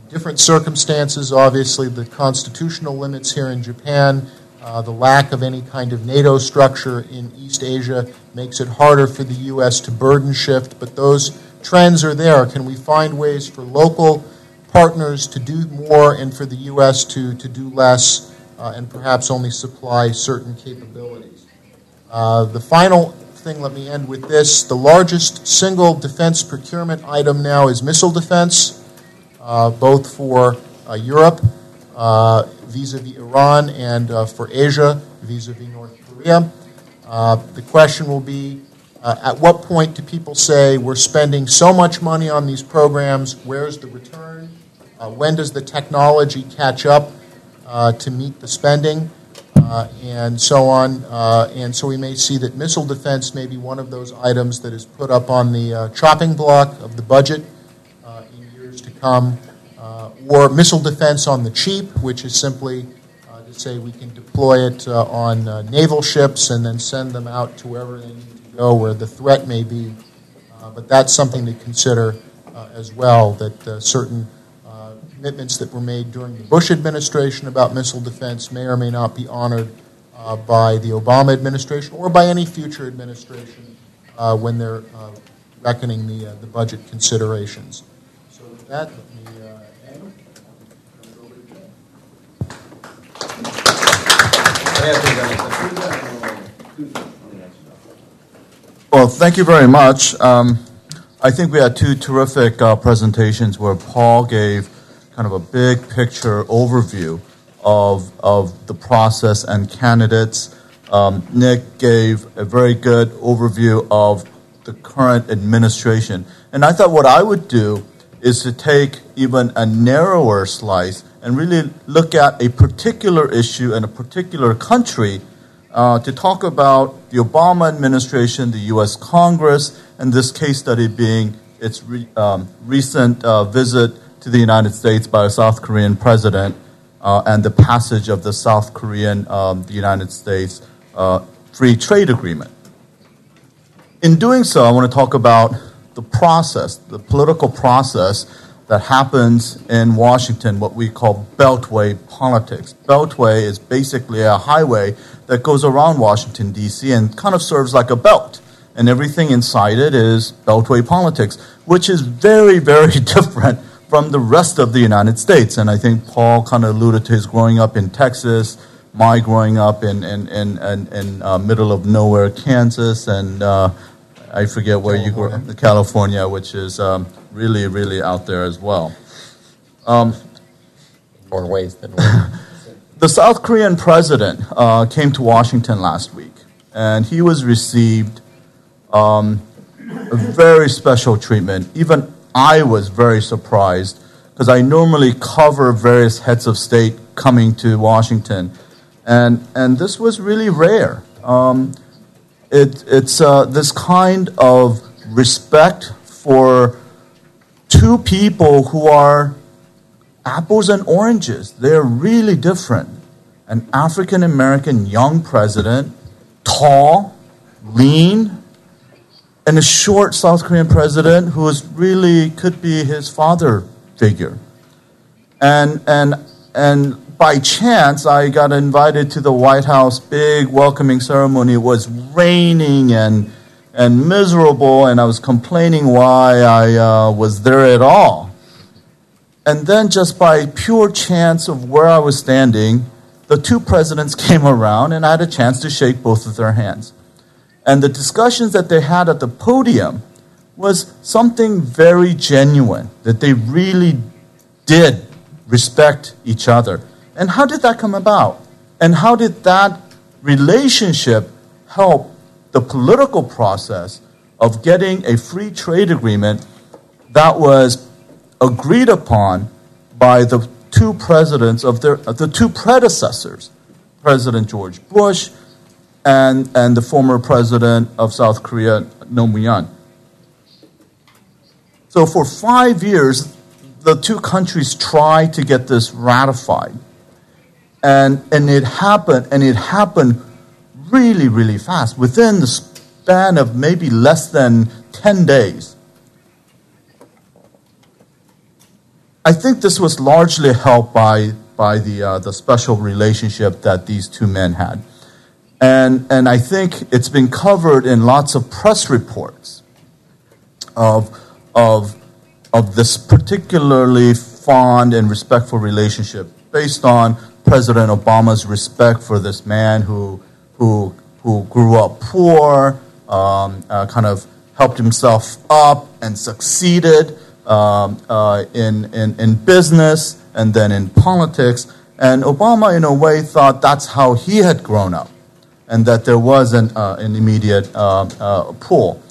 Speaker 6: different circumstances, obviously the constitutional limits here in Japan, the lack of any kind of NATO structure in East Asia makes it harder for the U.S. to burden shift, but those trends are there. Can we find ways for local partners to do more and for the U.S. to do less? And perhaps only supply certain capabilities. The final thing, let me end with this. The largest single defense procurement item now is missile defense, both for Europe vis-a-vis Iran and for Asia vis-a-vis North Korea. The question will be, At what point do people say we're spending so much money on these programs, where's the return? When does the technology catch up to meet the spending? And so on. And so we may see that missile defense may be one of those items that is put up on the chopping block of the budget in years to come. Or missile defense on the cheap, which is simply to say we can deploy it on naval ships and then send them out to wherever they need to go, where the threat may be. But that's something to consider as well, that certain commitments that were made during the Bush administration about missile defense may or may not be honored by the Obama administration or by any future administration when they're reckoning the budget considerations. So with that, let me end.
Speaker 7: Well, thank you very much. I think we had two terrific presentations where Paul gave kind of a big picture overview of the process and candidates. Nick gave a very good overview of the current administration. And I thought what I would do is to take even a narrower slice and really look at a particular issue in a particular country to talk about the Obama administration, the U.S. Congress, and this case study being its recent visit to the United States by a South Korean president and the passage of the South Korean, the United States free trade agreement. In doing so, I want to talk about the process, the political process that happens in Washington, what we call Beltway politics. Beltway is basically a highway that goes around Washington, D.C. and kind of serves like a belt. And everything inside it is Beltway politics, which is very, very different from the rest of the United States. And I think Paul kind of alluded to his growing up in Texas, my growing up in middle of nowhere, Kansas, and I forget where you grew up, California, which is really, really out there as well.
Speaker 3: More ways than one.
Speaker 7: The South Korean president came to Washington last week, and he was received a very special treatment. Even I was very surprised because I normally cover various heads of state coming to Washington, and this was really rare. It's this kind of respect for two people who are apples and oranges. They're really different. An African-American young president, tall, lean, and a short South Korean president who is really could be his father figure. And by chance, I got invited to the White House big welcoming ceremony. It was raining and miserable, and I was complaining why I was there at all. And then just by pure chance of where I was standing, the two presidents came around, and I had a chance to shake both of their hands. And the discussions that they had at the podium was something very genuine, that they really did respect each other. And how did that come about? And how did that relationship help the political process of getting a free trade agreement that was agreed upon by the two presidents of the two predecessors, President George Bush and the former president of South Korea, Roh Moo-hyun. So for 5 years, the two countries tried to get this ratified. And it happened really, really fast, within the span of maybe less than 10 days. I think this was largely helped by the special relationship that these two men had. And I think it's been covered in lots of press reports of this particularly fond and respectful relationship based on President Obama's respect for this man who grew up poor, kind of helped himself up and succeeded in business and then in politics. And Obama, in a way, thought that's how he had grown up. and that there was an immediate pull.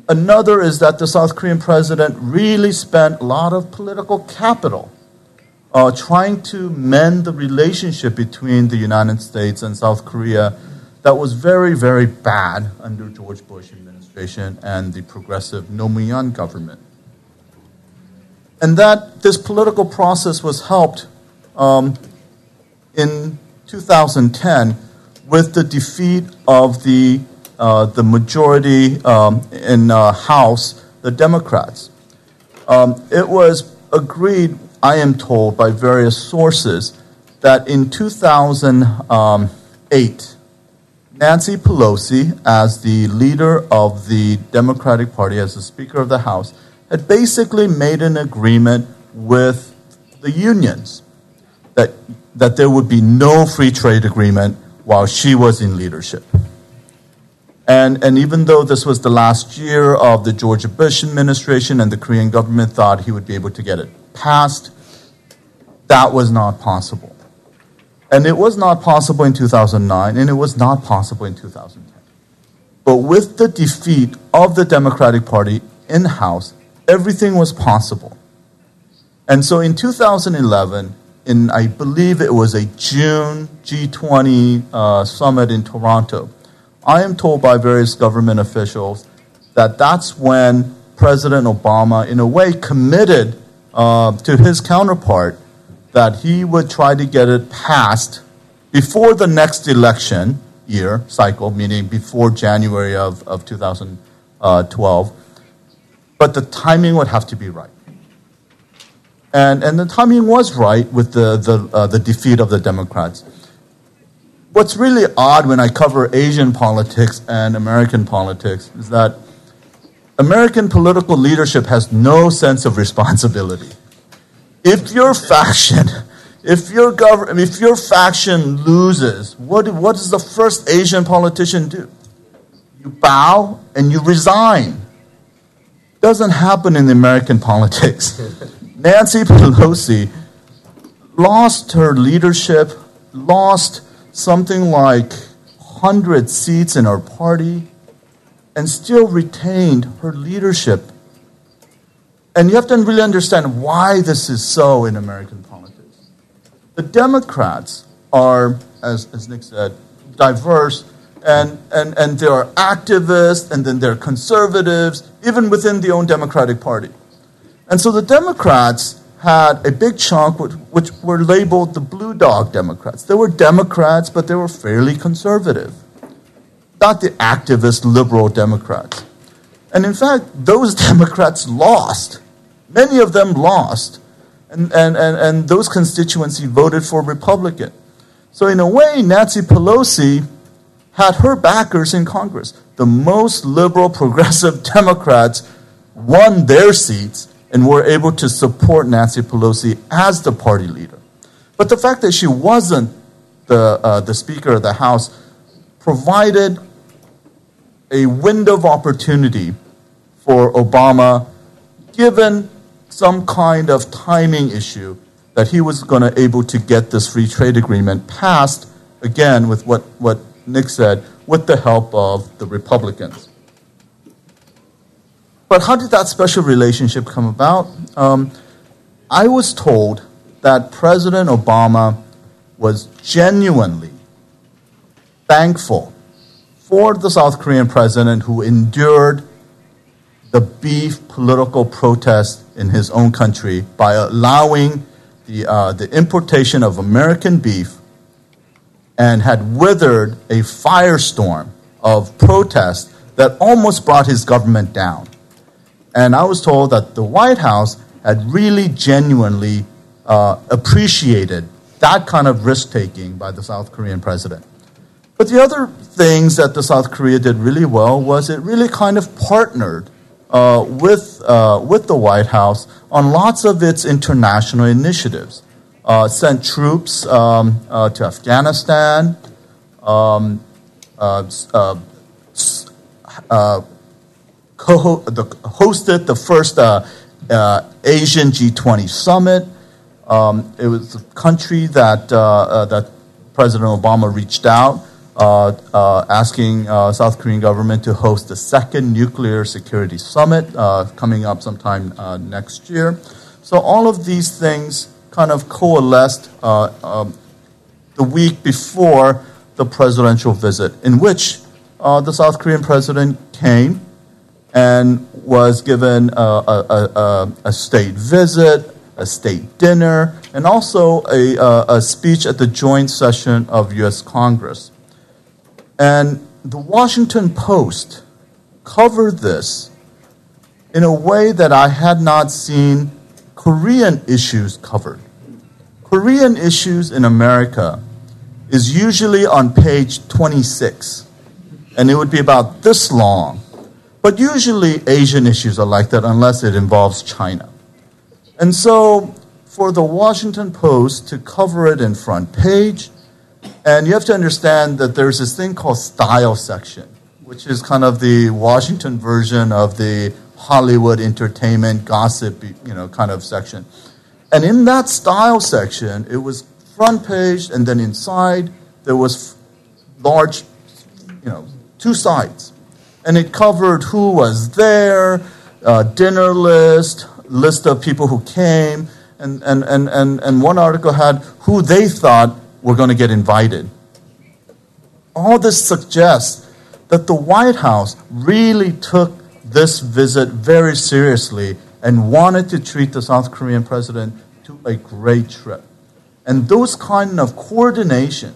Speaker 7: Another is that the South Korean president really spent a lot of political capital trying to mend the relationship between the United States and South Korea that was very, very bad under George Bush administration and the progressive Nomuyan government. And that this political process was helped in 2010 with the defeat of the majority in House, the Democrats. It was agreed, I am told by various sources, that in 2008, Nancy Pelosi, as the leader of the Democratic Party, as the Speaker of the House, had basically made an agreement with the unions that there would be no free trade agreement while she was in leadership. And even though this was the last year of the George Bush administration and the Korean government thought he would be able to get it passed, that was not possible. And it was not possible in 2009, and it was not possible in 2010. But with the defeat of the Democratic Party in the House, everything was possible. And so in 2011, I believe it was a June G20 summit in Toronto, I am told by various government officials that that's when President Obama, in a way, committed to his counterpart that he would try to get it passed before the next election year cycle, meaning before January of 2012, but the timing would have to be right. And the timing was right with the defeat of the Democrats. What's really odd when I cover Asian politics and American politics is that American political leadership has no sense of responsibility. If your faction loses, what does the first Asian politician do? You bow and you resign. Doesn't happen in American politics. Nancy Pelosi lost her leadership, lost something like 100 seats in her party, and still retained her leadership. And you have to really understand why this is so in American politics. The Democrats are, as Nick said, diverse, and there are activists, and then there are conservatives, even within the own Democratic Party. And so the Democrats had a big chunk which were labeled the Blue Dog Democrats. They were Democrats, but they were fairly conservative. Not the activist liberal Democrats. And in fact, those Democrats lost. Many of them lost. And those constituencies voted for Republican. So in a way, Nancy Pelosi had her backers in Congress. The most liberal, progressive Democrats won their seats and were able to support Nancy Pelosi as the party leader. But the fact that she wasn't the Speaker of the House provided a window of opportunity for Obama, given some kind of timing issue, that he was going to able to get this free trade agreement passed, again, with what Nick said, with the help of the Republicans. But how did that special relationship come about? I was told that President Obama was genuinely thankful for the South Korean president who endured the beef political protest in his own country by allowing the importation of American beef, and had withered a firestorm of protest that almost brought his government down. And I was told that the White House had really genuinely appreciated that kind of risk-taking by the South Korean president. But the other things that the South Korea did really well was it really kind of partnered with the White House on lots of its international initiatives. Sent troops to Afghanistan, hosted the first Asian G20 summit. It was a country that President Obama reached out asking South Korean government to host the second nuclear security summit coming up sometime next year. So all of these things kind of coalesced the week before the presidential visit, in which the South Korean president came and was given a state visit, a state dinner, and also a speech at the joint session of U.S. Congress. And the Washington Post covered this in a way that I had not seen Korean issues covered. Korean issues in America is usually on page 26, and it would be about this long. But usually Asian issues are like that unless it involves China. And so for the Washington Post to cover it in front page, and you have to understand that there's this thing called style section, which is kind of the Washington version of the Hollywood entertainment gossip, kind of section. And in that style section, it was front page, and then inside there was large, two sides. And it covered who was there, dinner list of people who came, and one article had who they thought were going to get invited. All this suggests that the White House really took this visit very seriously and wanted to treat the South Korean president to a great trip. And those kind of coordination,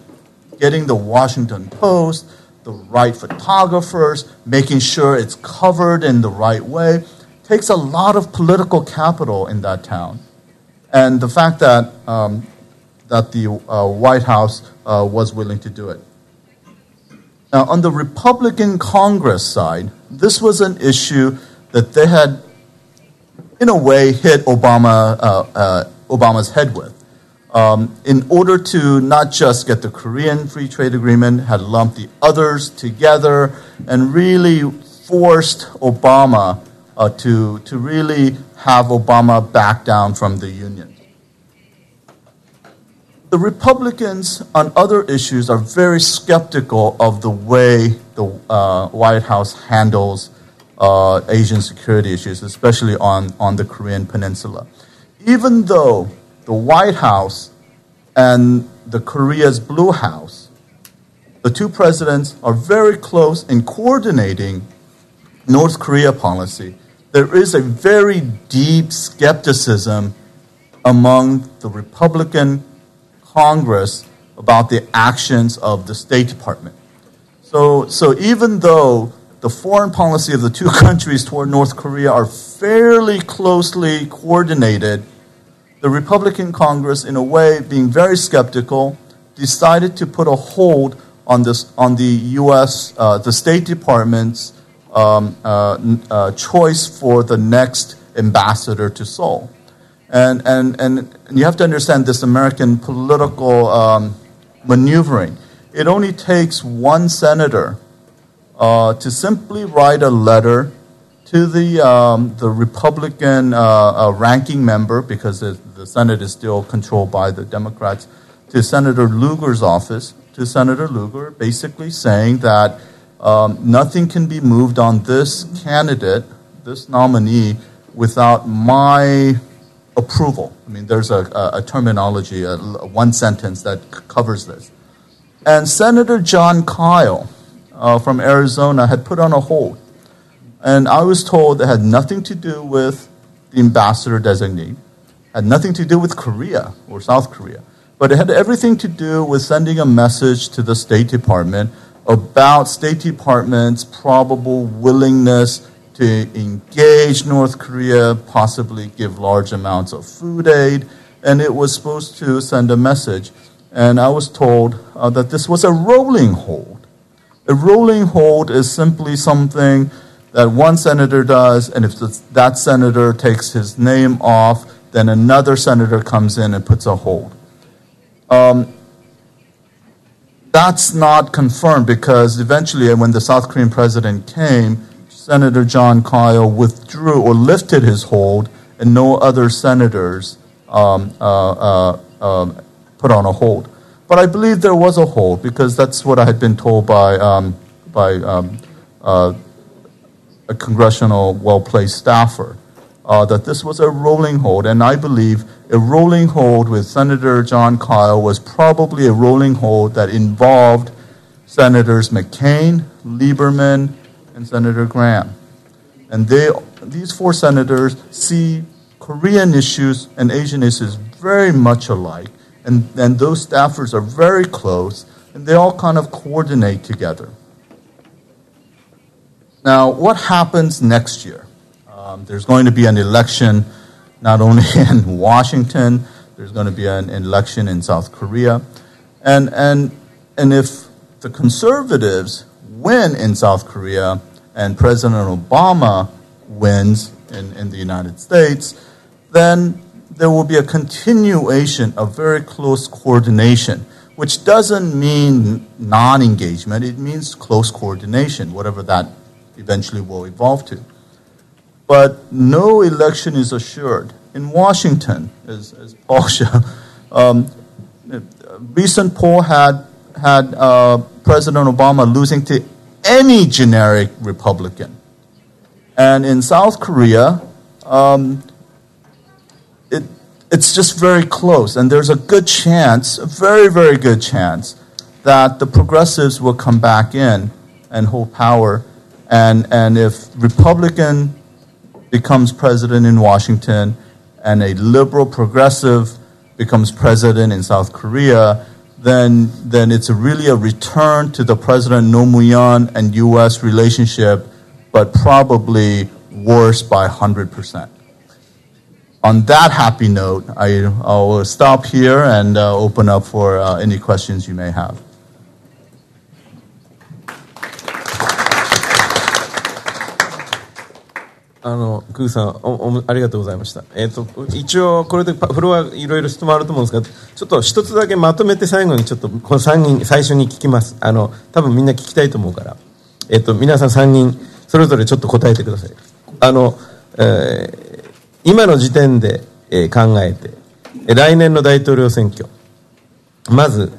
Speaker 7: getting the Washington Post, the right photographers, making sure it's covered in the right way, takes a lot of political capital in that town. And the fact that the White House was willing to do it. Now, on the Republican Congress side, this was an issue that they had, in a way, hit Obama's head with. In order to not just get the Korean Free Trade Agreement, had lumped the others together and really forced Obama to really have Obama back down from the Union. The Republicans on other issues are very skeptical of the way the White House handles Asian security issues, especially on the Korean Peninsula. Even though the White House and the Korea's Blue House, the two presidents are very close in coordinating North Korea policy, there is a very deep skepticism among the Republican Congress about the actions of the State Department. So even though the foreign policy of the two countries toward North Korea are fairly closely coordinated, the Republican Congress, in a way, being very skeptical, decided to put a hold on the U.S. The State Department's choice for the next ambassador to Seoul. And you have to understand this American political maneuvering. It only takes one senator to simply write a letter to the Republican ranking member, because the Senate is still controlled by the Democrats, to Senator Lugar's office, to Senator Lugar, basically saying that nothing can be moved on this candidate, this nominee, without my approval. I mean, there's a terminology, one sentence that covers this. And Senator John Kyle from Arizona had put on a hold. And I was told it had nothing to do with the ambassador designee, had nothing to do with Korea or South Korea, but it had everything to do with sending a message to the State Department about State Department's probable willingness to engage North Korea, possibly give large amounts of food aid, and it was supposed to send a message. And I was told that this was a rolling hold. A rolling hold is simply something that one senator does, and if that senator takes his name off, then another senator comes in and puts a hold. That's not confirmed, because eventually when the South Korean president came, Senator John Kyle withdrew or lifted his hold, and no other senators put on a hold. But I believe there was a hold because that's what I had been told by a congressional well-placed staffer, that this was a rolling hold. And I believe a rolling hold with Senator John Kyle was probably a rolling hold that involved Senators McCain, Lieberman, and Senator Graham. And these four senators see Korean issues and Asian issues very much alike. And those staffers are very close, and they all kind of coordinate together. Now, what happens next year? There's going to be an election not only in Washington, there's going to be an election in South Korea. And if the conservatives win in South Korea and President Obama wins in the United States, then there will be a continuation of very close coordination, which doesn't mean non-engagement. It means close coordination, whatever that eventually will evolve to. But no election is assured. In Washington, as Paul showed, recent poll had President Obama losing to any generic Republican. And in South Korea, it's just very close. And there's a good chance, a very, very good chance, that the progressives will come back in and hold power. And if Republican becomes president in Washington and a liberal progressive becomes president in South Korea, then it's really a return to the President Nomuyan and U.S. relationship, but probably worse by 100%. On that happy note, I will stop here and open up for any questions you may have.
Speaker 2: クーさんありがとうございました。一応これでフロアいろいろ質問あると思うんですが、ちょっと一つだけまとめて最後にちょっとこの3人最初に聞きます。多分みんな聞きたいと思うから、皆さん3人それぞれちょっと答えてください。今の時点で、考えて来年の大統領選挙、まず、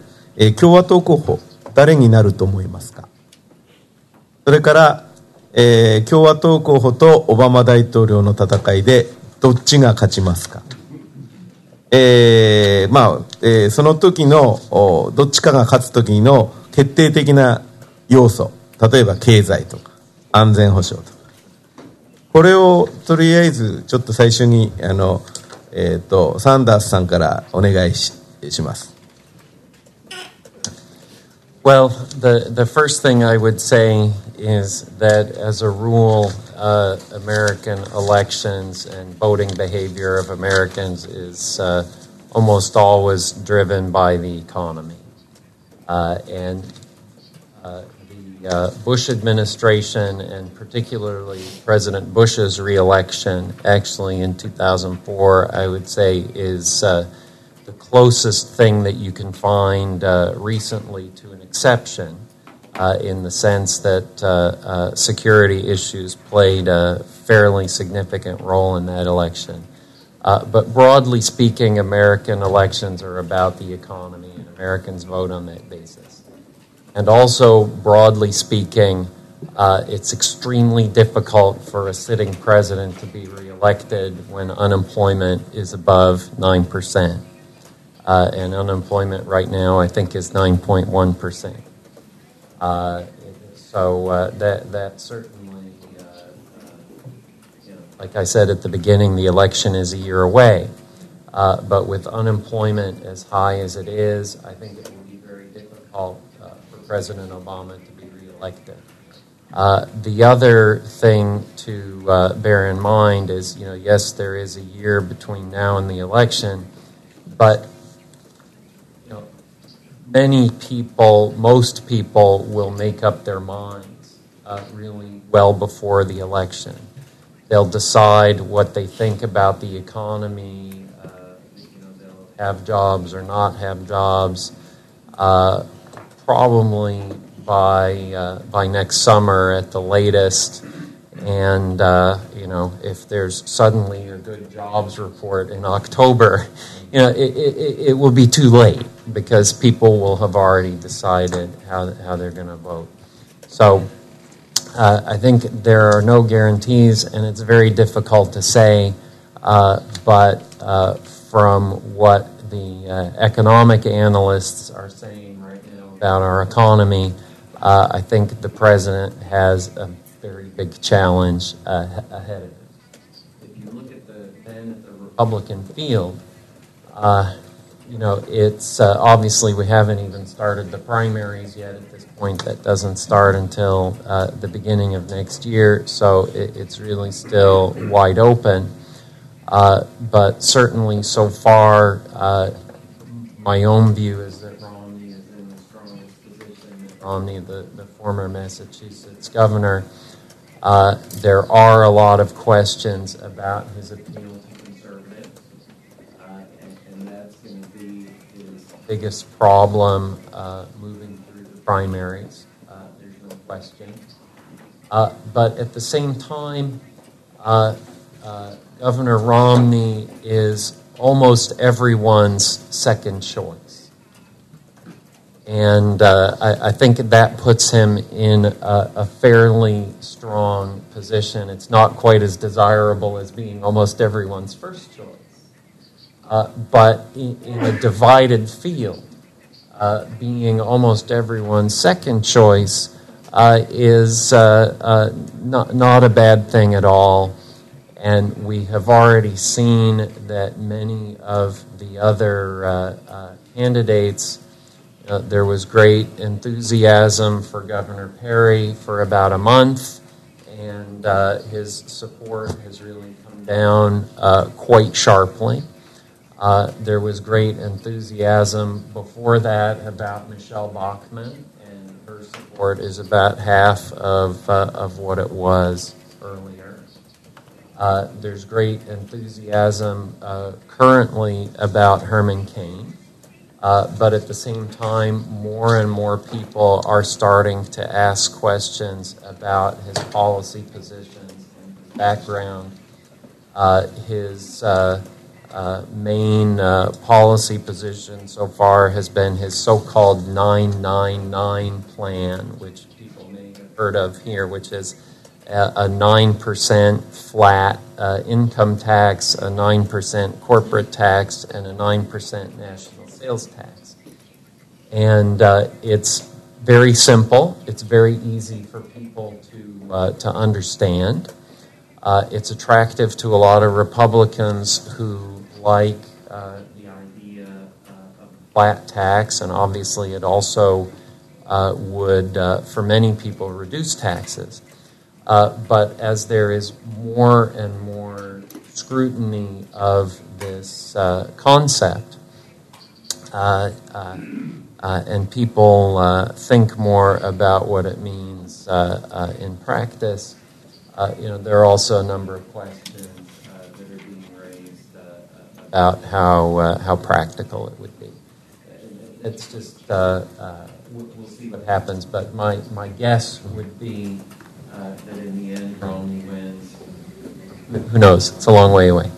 Speaker 2: 共和党候補誰になると思いますか。それから共和党候補とオバマ大統領の戦いでどっちが勝ちますか。その時のどっちかが勝つ時の決定的な要素、例えば経済とか安全保障とか、これをとりあえずちょっと最初にサンダースさんからお願いします。
Speaker 3: Well, the first thing I would say is that, as a rule, American elections and voting behavior of Americans is almost always driven by the economy. And the Bush administration, and particularly President Bush's reelection, actually in 2004, I would say, is the closest thing that you can find recently to an exception, in the sense that security issues played a fairly significant role in that election. But broadly speaking, American elections are about the economy, and Americans vote on that basis. And also, broadly speaking, it's extremely difficult for a sitting president to be reelected when unemployment is above 9%. And unemployment right now, I think, is 9.1%. So that certainly, like I said at the beginning, the election is a year away. But with unemployment as high as it is, I think it will be very difficult for President Obama to be reelected. The other thing to bear in mind is, yes, there is a year between now and the election, but many people, most people, will make up their minds really well before the election. They'll decide what they think about the economy. They'll have jobs or not have jobs. Probably by next summer at the latest, And, if there's suddenly a good jobs report in October, it will be too late because people will have already decided how they're going to vote. So I think there are no guarantees, and it's very difficult to say, but from what the economic analysts are saying right now about our economy, I think the president has a very big challenge ahead of him. If you look at the Republican field, it's obviously we haven't even started the primaries yet at this point. That doesn't start until the beginning of next year, so it's really still wide open. But certainly so far, my own view is that Romney is in the strongest position. Romney, the former Massachusetts governor, there are a lot of questions about his appeal to conservatives, and that's going to be his biggest problem moving through the primaries. There's no question. But at the same time, Governor Romney is almost everyone's second choice. And I think that puts him in a fairly strong position. It's not quite as desirable as being almost everyone's first choice. But in a divided field, being almost everyone's second choice is not a bad thing at all. And we have already seen that many of the other candidates, there was great enthusiasm for Governor Perry for about a month, and his support has really come down quite sharply. There was great enthusiasm before that about Michelle Bachmann, and her support is about half of what it was earlier. There's great enthusiasm currently about Herman Cain, but at the same time, more and more people are starting to ask questions about his policy positions and his background. His main policy position so far has been his so-called 999 plan, which people may have heard of here, which is a 9% flat income tax, a 9% corporate tax, and a 9% national sales tax. And it's very simple. It's very easy for people to understand. It's attractive to a lot of Republicans who like the idea of flat tax, and obviously it also would, for many people, reduce taxes. But as there is more and more scrutiny of this concept, and people think more about what it means in practice, there are also a number of questions that are being raised about how practical it would be. It's just we'll see what happens, but my guess would be that in the end Romney wins. Who knows? It's a long way away.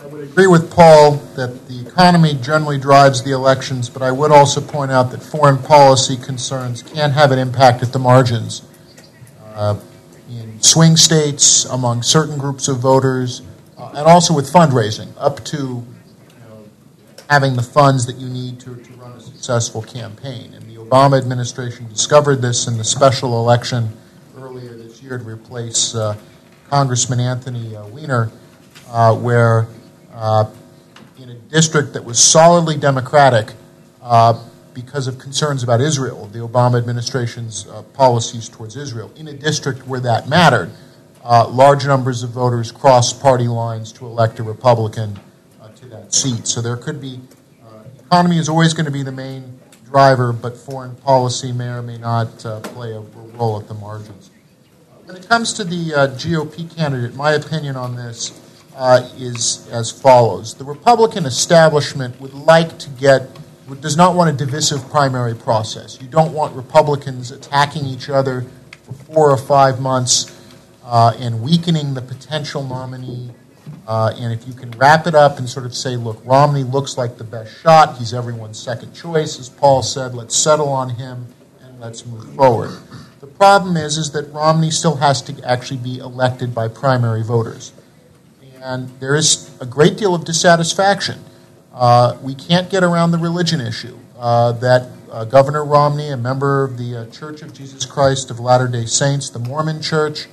Speaker 6: I would agree with Paul that the economy generally drives the elections, but I would also point out that foreign policy concerns can have an impact at the margins. In swing states, among certain groups of voters, and also with fundraising, up to having the funds that you need to run a successful campaign. And the Obama administration discovered this in the special election earlier this year to replace Congressman Anthony Weiner, where in a district that was solidly Democratic because of concerns about Israel, the Obama administration's policies towards Israel, in a district where that mattered, large numbers of voters crossed party lines to elect a Republican to that seat. So there could be, economy is always going to be the main driver, but foreign policy may or may not play a role at the margins. When it comes to the GOP candidate, my opinion on this is as follows. The Republican establishment would like to get does not want a divisive primary process. You don't want Republicans attacking each other for 4 or 5 months and weakening the potential nominee. And if you can wrap it up and sort of say, look, Romney looks like the best shot. He's everyone's second choice. As Paul said, let's settle on him and let's move forward. The problem is that Romney still has to actually be elected by primary voters. And there is a great deal of dissatisfaction. We can't get around the religion issue. That Governor Romney, a member of the Church of Jesus Christ of Latter-day Saints, the Mormon Church,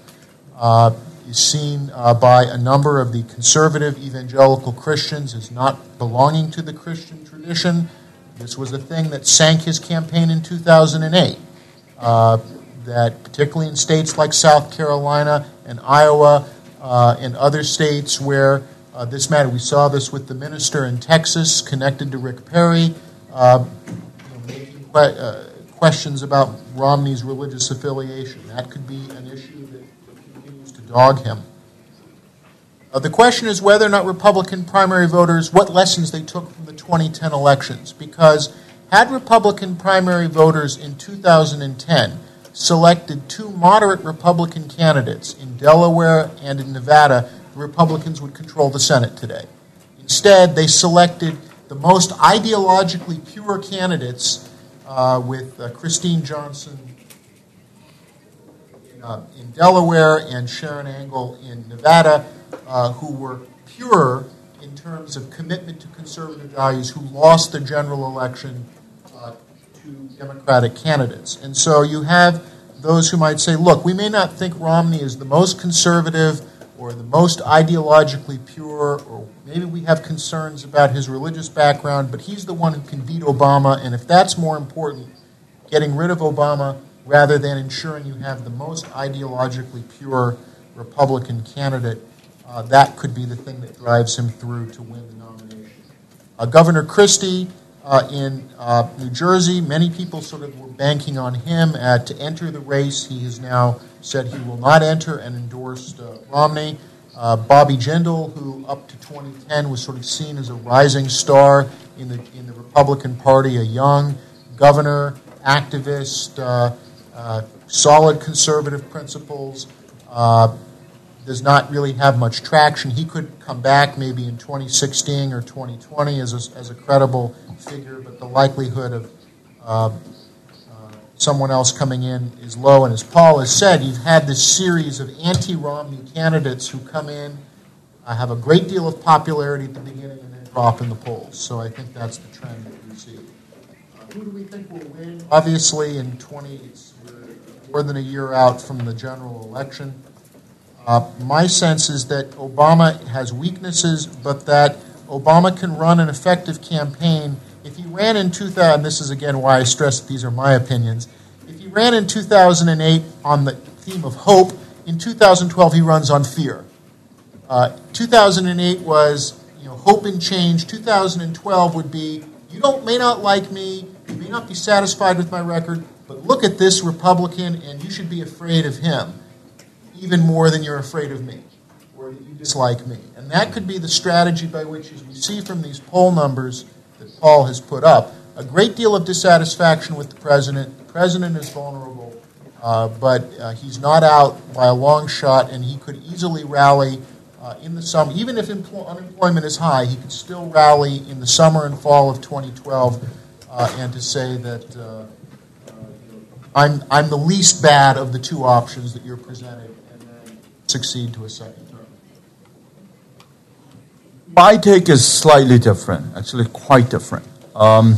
Speaker 6: is seen by a number of the conservative evangelical Christians as not belonging to the Christian tradition. This was a thing that sank his campaign in 2008. That particularly in states like South Carolina and Iowa and other states where this mattered. We saw this with the minister in Texas connected to Rick Perry, making questions about Romney's religious affiliation. That could be an issue that continues to dog him. The question is whether or not Republican primary voters, what lessons they took from the 2010 elections. Because had Republican primary voters in 2010 selected 2 moderate Republican candidates in Delaware and in Nevada, the Republicans would control the Senate today. Instead, they selected the most ideologically pure candidates with Christine Johnson in Delaware and Sharon Angle in Nevada, who were pure in terms of commitment to conservative values, who lost the general election to Democratic candidates. And so you have those who might say, look, we may not think Romney is the most conservative or the most ideologically pure, or maybe we have concerns about his religious background, but he's the one who can beat Obama, and if that's more important, getting rid of Obama rather than ensuring you have the most ideologically pure Republican candidate, that could be the thing that drives him through to win the nomination. Governor Christie in New Jersey, many people sort of were banking on him to enter the race. He has now said he will not enter and endorsed Romney. Bobby Jindal, who up to 2010 was sort of seen as a rising star in the Republican Party, a young governor, activist, solid conservative principles, does not really have much traction. He could come back maybe in 2016 or 2020 as a credible figure, but the likelihood of someone else coming in is low. And as Paul has said, you've had this series of anti-Romney candidates who come in, have a great deal of popularity at the beginning and then drop in the polls. So I think that's the trend that we see. Who do we think will win? Obviously, it's more than a year out from the general election. My sense is that Obama has weaknesses, but that Obama can run an effective campaign. If he ran in 2000, and this is again why I stress that these are my opinions, if he ran in 2008 on the theme of hope, in 2012 he runs on fear. 2008 was hope and change. 2012 would be, may not like me, you may not be satisfied with my record, but look at this Republican and you should be afraid of him even more than you're afraid of me or that you dislike me. And that could be the strategy by which, as we see from these poll numbers that Paul has put up, a great deal of dissatisfaction with the president. The president is vulnerable, but he's not out by a long shot, and he could easily rally in the summer. Even if unemployment is high, he could still rally in the summer and fall of 2012 and to say that I'm the least bad of the 2 options that you're presented, and then succeed to a second term.
Speaker 7: My take is slightly different, actually quite different. I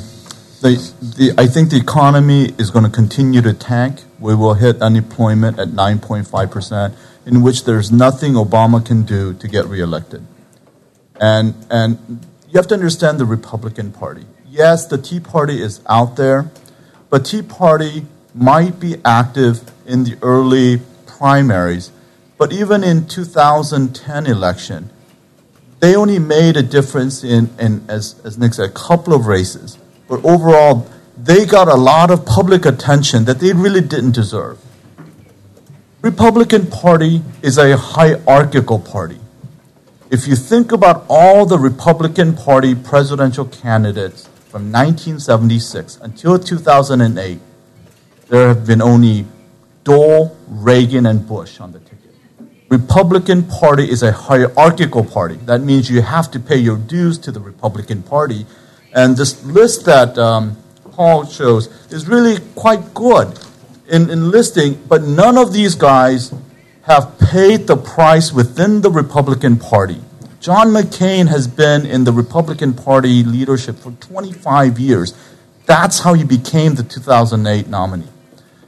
Speaker 7: think the economy is going to continue to tank. We will hit unemployment at 9.5%, in which there's nothing Obama can do to get reelected. And you have to understand the Republican Party. Yes, the Tea Party is out there, but Tea Party might be active in the early primaries. But even in 2010 election, they only made a difference in as Nick said, a couple of races. But overall, they got a lot of public attention that they really didn't deserve. Republican Party is a hierarchical party. If you think about all the Republican Party presidential candidates from 1976 until 2008, there have been only Dole, Reagan, and Bush on the ticket. Republican Party is a hierarchical party. That means you have to pay your dues to the Republican Party. And this list that Paul shows is really quite good in listing, but none of these guys have paid the price within the Republican Party. John McCain has been in the Republican Party leadership for 25 years. That's how he became the 2008 nominee.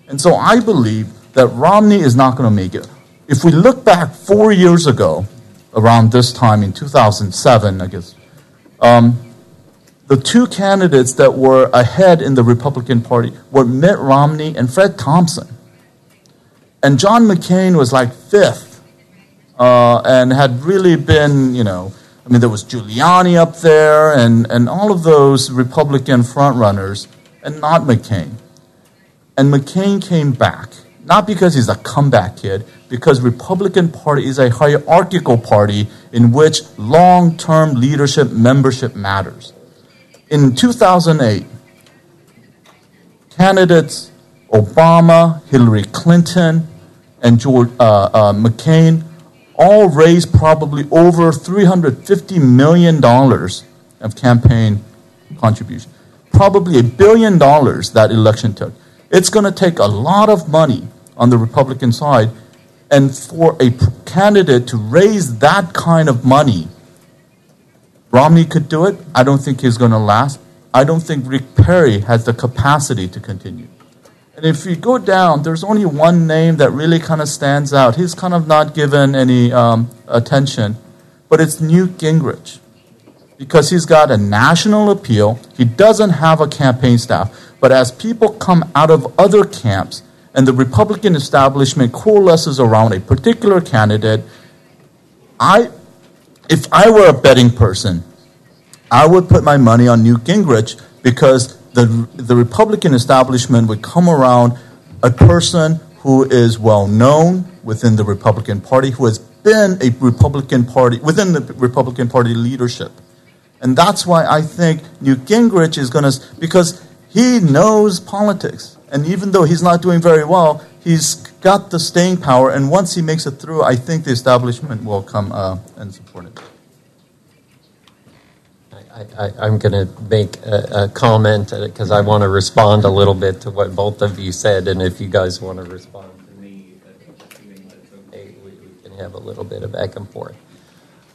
Speaker 7: And so I believe that Romney is not going to make it. If we look back 4 years ago, around this time in 2007, I guess, the two candidates that were ahead in the Republican Party were Mitt Romney and Fred Thompson. And John McCain was like fifth and had really been, there was Giuliani up there and all of those Republican frontrunners, and not McCain. And McCain came back, not because he's a comeback kid, because Republican Party is a hierarchical party in which long-term leadership membership matters. In 2008, candidates Obama, Hillary Clinton, and McCain all raised probably over $350 million of campaign contribution. Probably $1 billion that election took. It's going to take a lot of money on the Republican side, and for a candidate to raise that kind of money, Romney could do it. I don't think he's going to last. I don't think Rick Perry has the capacity to continue. And if you go down, there's only one name that really kind of stands out. He's kind of not given any attention, but it's Newt Gingrich, because he's got a national appeal. He doesn't have a campaign staff. But as people come out of other camps and the Republican establishment coalesces around a particular candidate, if I were a betting person, I would put my money on Newt Gingrich, because the Republican establishment would come around a person who is well known within the Republican Party, who has been a Republican Party within the Republican Party leadership. And that's why I think Newt Gingrich is going to, because he knows politics. And even though he's not doing very well, he's got the staying power. And once he makes it through, I think the establishment will come and support it.
Speaker 3: I'm going to make a comment because I want to respond a little bit to what both of you said. And if you guys want to respond to me, that's okay. We can have a little bit of back and forth.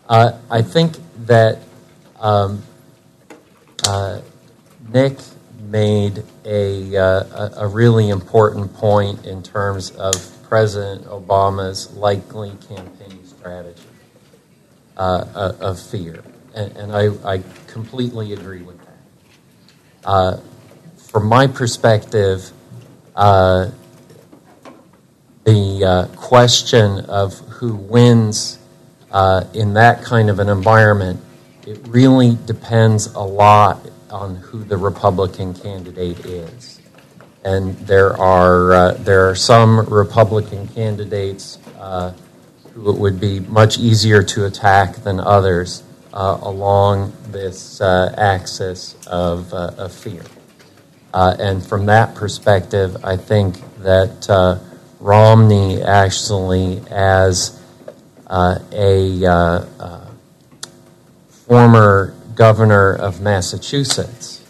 Speaker 3: I think that Nick made a really important point in terms of President Obama's likely campaign strategy of fear. And I completely agree with that. From my perspective, the question of who wins in that kind of an environment, it really depends a lot on who the Republican candidate is. And there are some Republican candidates who it would be much easier to attack than others along this axis of fear. And from that perspective, I think that Romney actually, as a former governor of Massachusetts,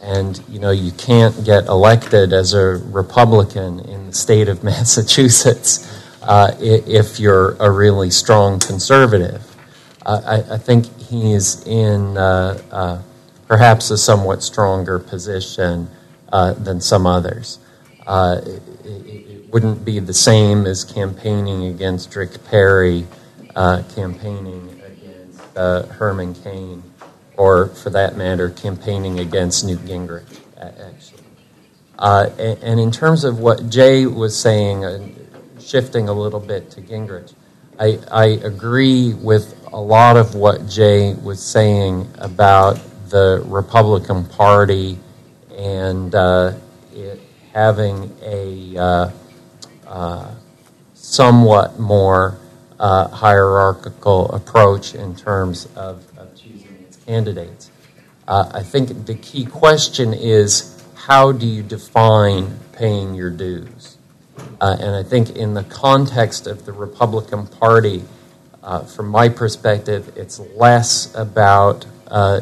Speaker 3: and you can't get elected as a Republican in the state of Massachusetts if you're a really strong conservative. I think he's in perhaps a somewhat stronger position than some others. It wouldn't be the same as campaigning against Rick Perry, campaigning against Herman Cain, or for that matter, campaigning against Newt Gingrich, actually. And in terms of what Jay was saying, shifting a little bit to Gingrich, I agree with a lot of what Jay was saying about the Republican Party and it having a somewhat more hierarchical approach in terms of choosing its candidates. I think the key question is, how do you define paying your dues? And I think in the context of the Republican Party, from my perspective, it's less about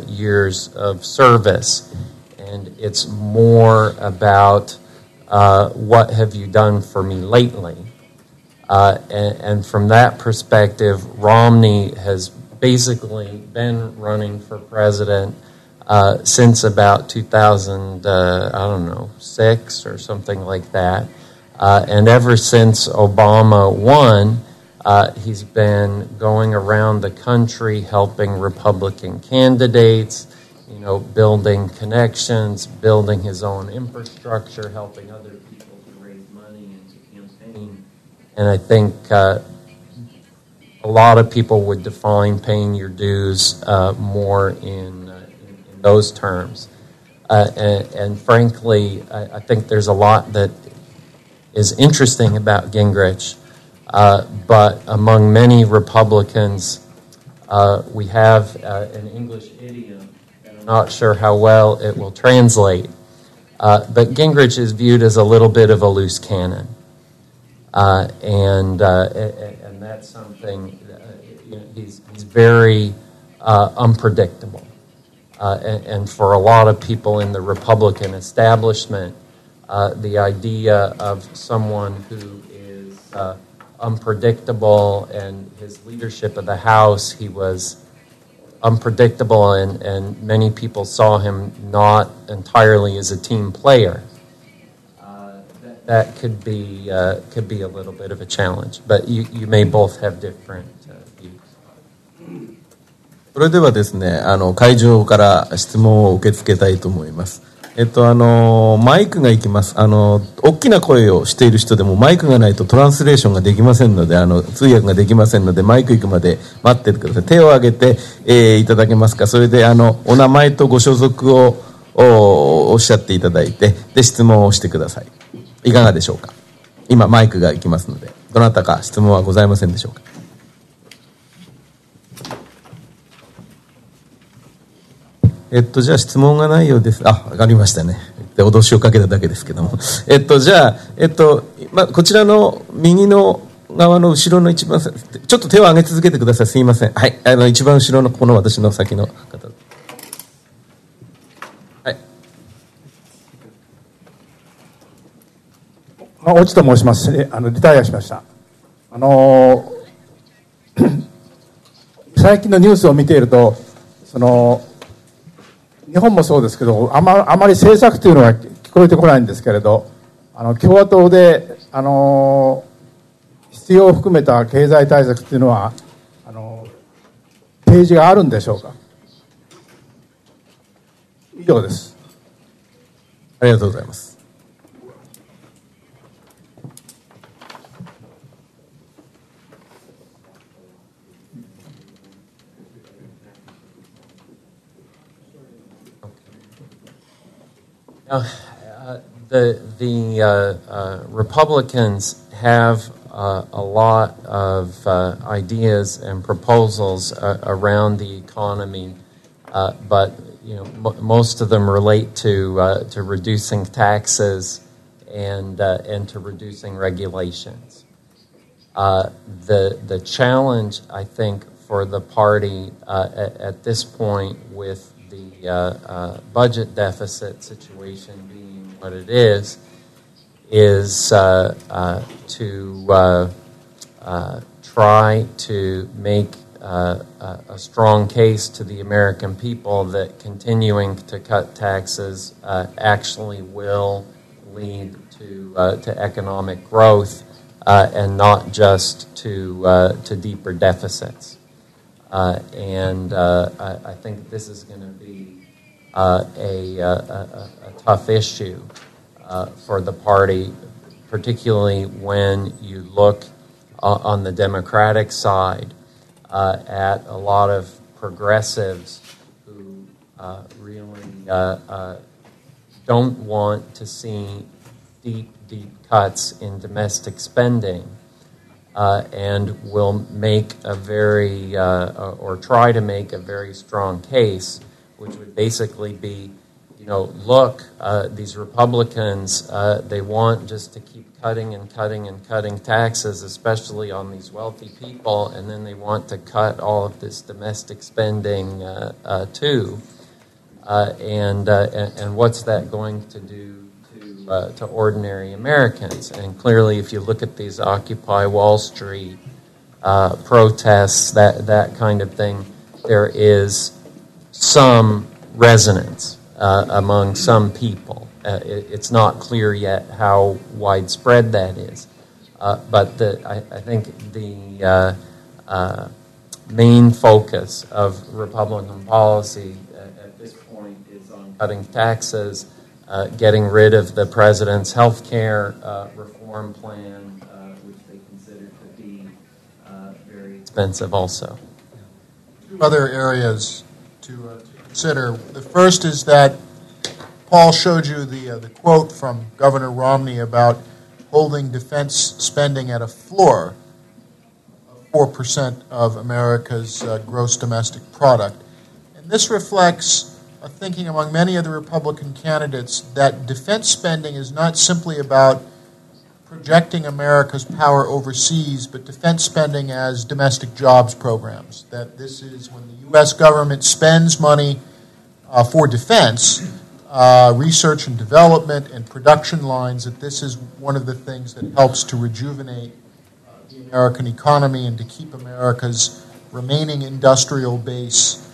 Speaker 3: years of service, and it's more about what have you done for me lately. And from that perspective, Romney has basically been running for president since about 2006 or something like that. And ever since Obama won, he's been going around the country helping Republican candidates, building connections, building his own infrastructure, helping other people to raise money and to campaign. And I think a lot of people would define paying your dues more in those terms. And frankly, I think there's a lot that is interesting about Gingrich, but among many Republicans, we have an English idiom, and I'm not sure how well it will translate, but Gingrich is viewed as a little bit of a loose cannon. And that's something, he's very unpredictable. And for a lot of people in the Republican establishment, the idea of someone who is unpredictable, and his leadership of the House, he was unpredictable, and many people saw him not entirely as a team player. That could be a little bit of a challenge, but you may both have different views.
Speaker 2: それではですね、会場から質問を受け付けたいと思います。マイクがいきます。大きな声をしている人でもマイクがないとトランスレーションができませんので、通訳ができませんので、マイク行くまで待っててください。手を挙げて、いただけますか。それで、お名前とご所属をおっしゃっていただいて、で、質問をしてください。いかがでしょうか。今、マイクが行きますので、どなたか質問はございませんでしょうか。じゃあ質問がないようです。わかりましたね。脅しをかけただけですけども。じゃあ、こちらの右の側の後ろの一番、ちょっと手を挙げ続けてください。すいません。はい。一番後ろのこの私の先の方。はい。
Speaker 8: 越智と申します。リタイアしました。最近のニュースを見ていると、日本もそうですけど、あまり政策というのは聞こえてこないんですけれど、共和党で、必要を含めた経済対策というのは、提示があるんでしょうか。以上です。
Speaker 2: ありがとうございます。
Speaker 3: The Republicans have a lot of ideas and proposals around the economy, but most of them relate to reducing taxes and to reducing regulations. The challenge, I think, for the party at this point, with the budget deficit situation being what it is to try to make a strong case to the American people that continuing to cut taxes actually will lead to economic growth and not just to deeper deficits. And I think this is going to be a tough issue for the party, particularly when you look on the Democratic side at a lot of progressives who really don't want to see deep cuts in domestic spending. And will make a very, or try to make a very strong case which would basically be, look, these Republicans, they want just to keep cutting and cutting and cutting taxes, especially on these wealthy people, and then they want to cut all of this domestic spending too. And what's that going to do to ordinary Americans? And clearly, if you look at these Occupy Wall Street protests, that kind of thing, there is some resonance among some people. It's not clear yet how widespread that is. But I think the main focus of Republican policy at this point is on cutting taxes, getting rid of the president's health care reform plan, which they consider to be very expensive also.
Speaker 6: Two other areas to consider. The first is that Paul showed you the quote from Governor Romney about holding defense spending at a floor of 4% of America's gross domestic product. And this reflects a thinking among many of the Republican candidates that defense spending is not simply about projecting America's power overseas, but defense spending as domestic jobs programs. That this is when the U.S. government spends money for defense, research and development and production lines, that this is one of the things that helps to rejuvenate the American economy and to keep America's remaining industrial base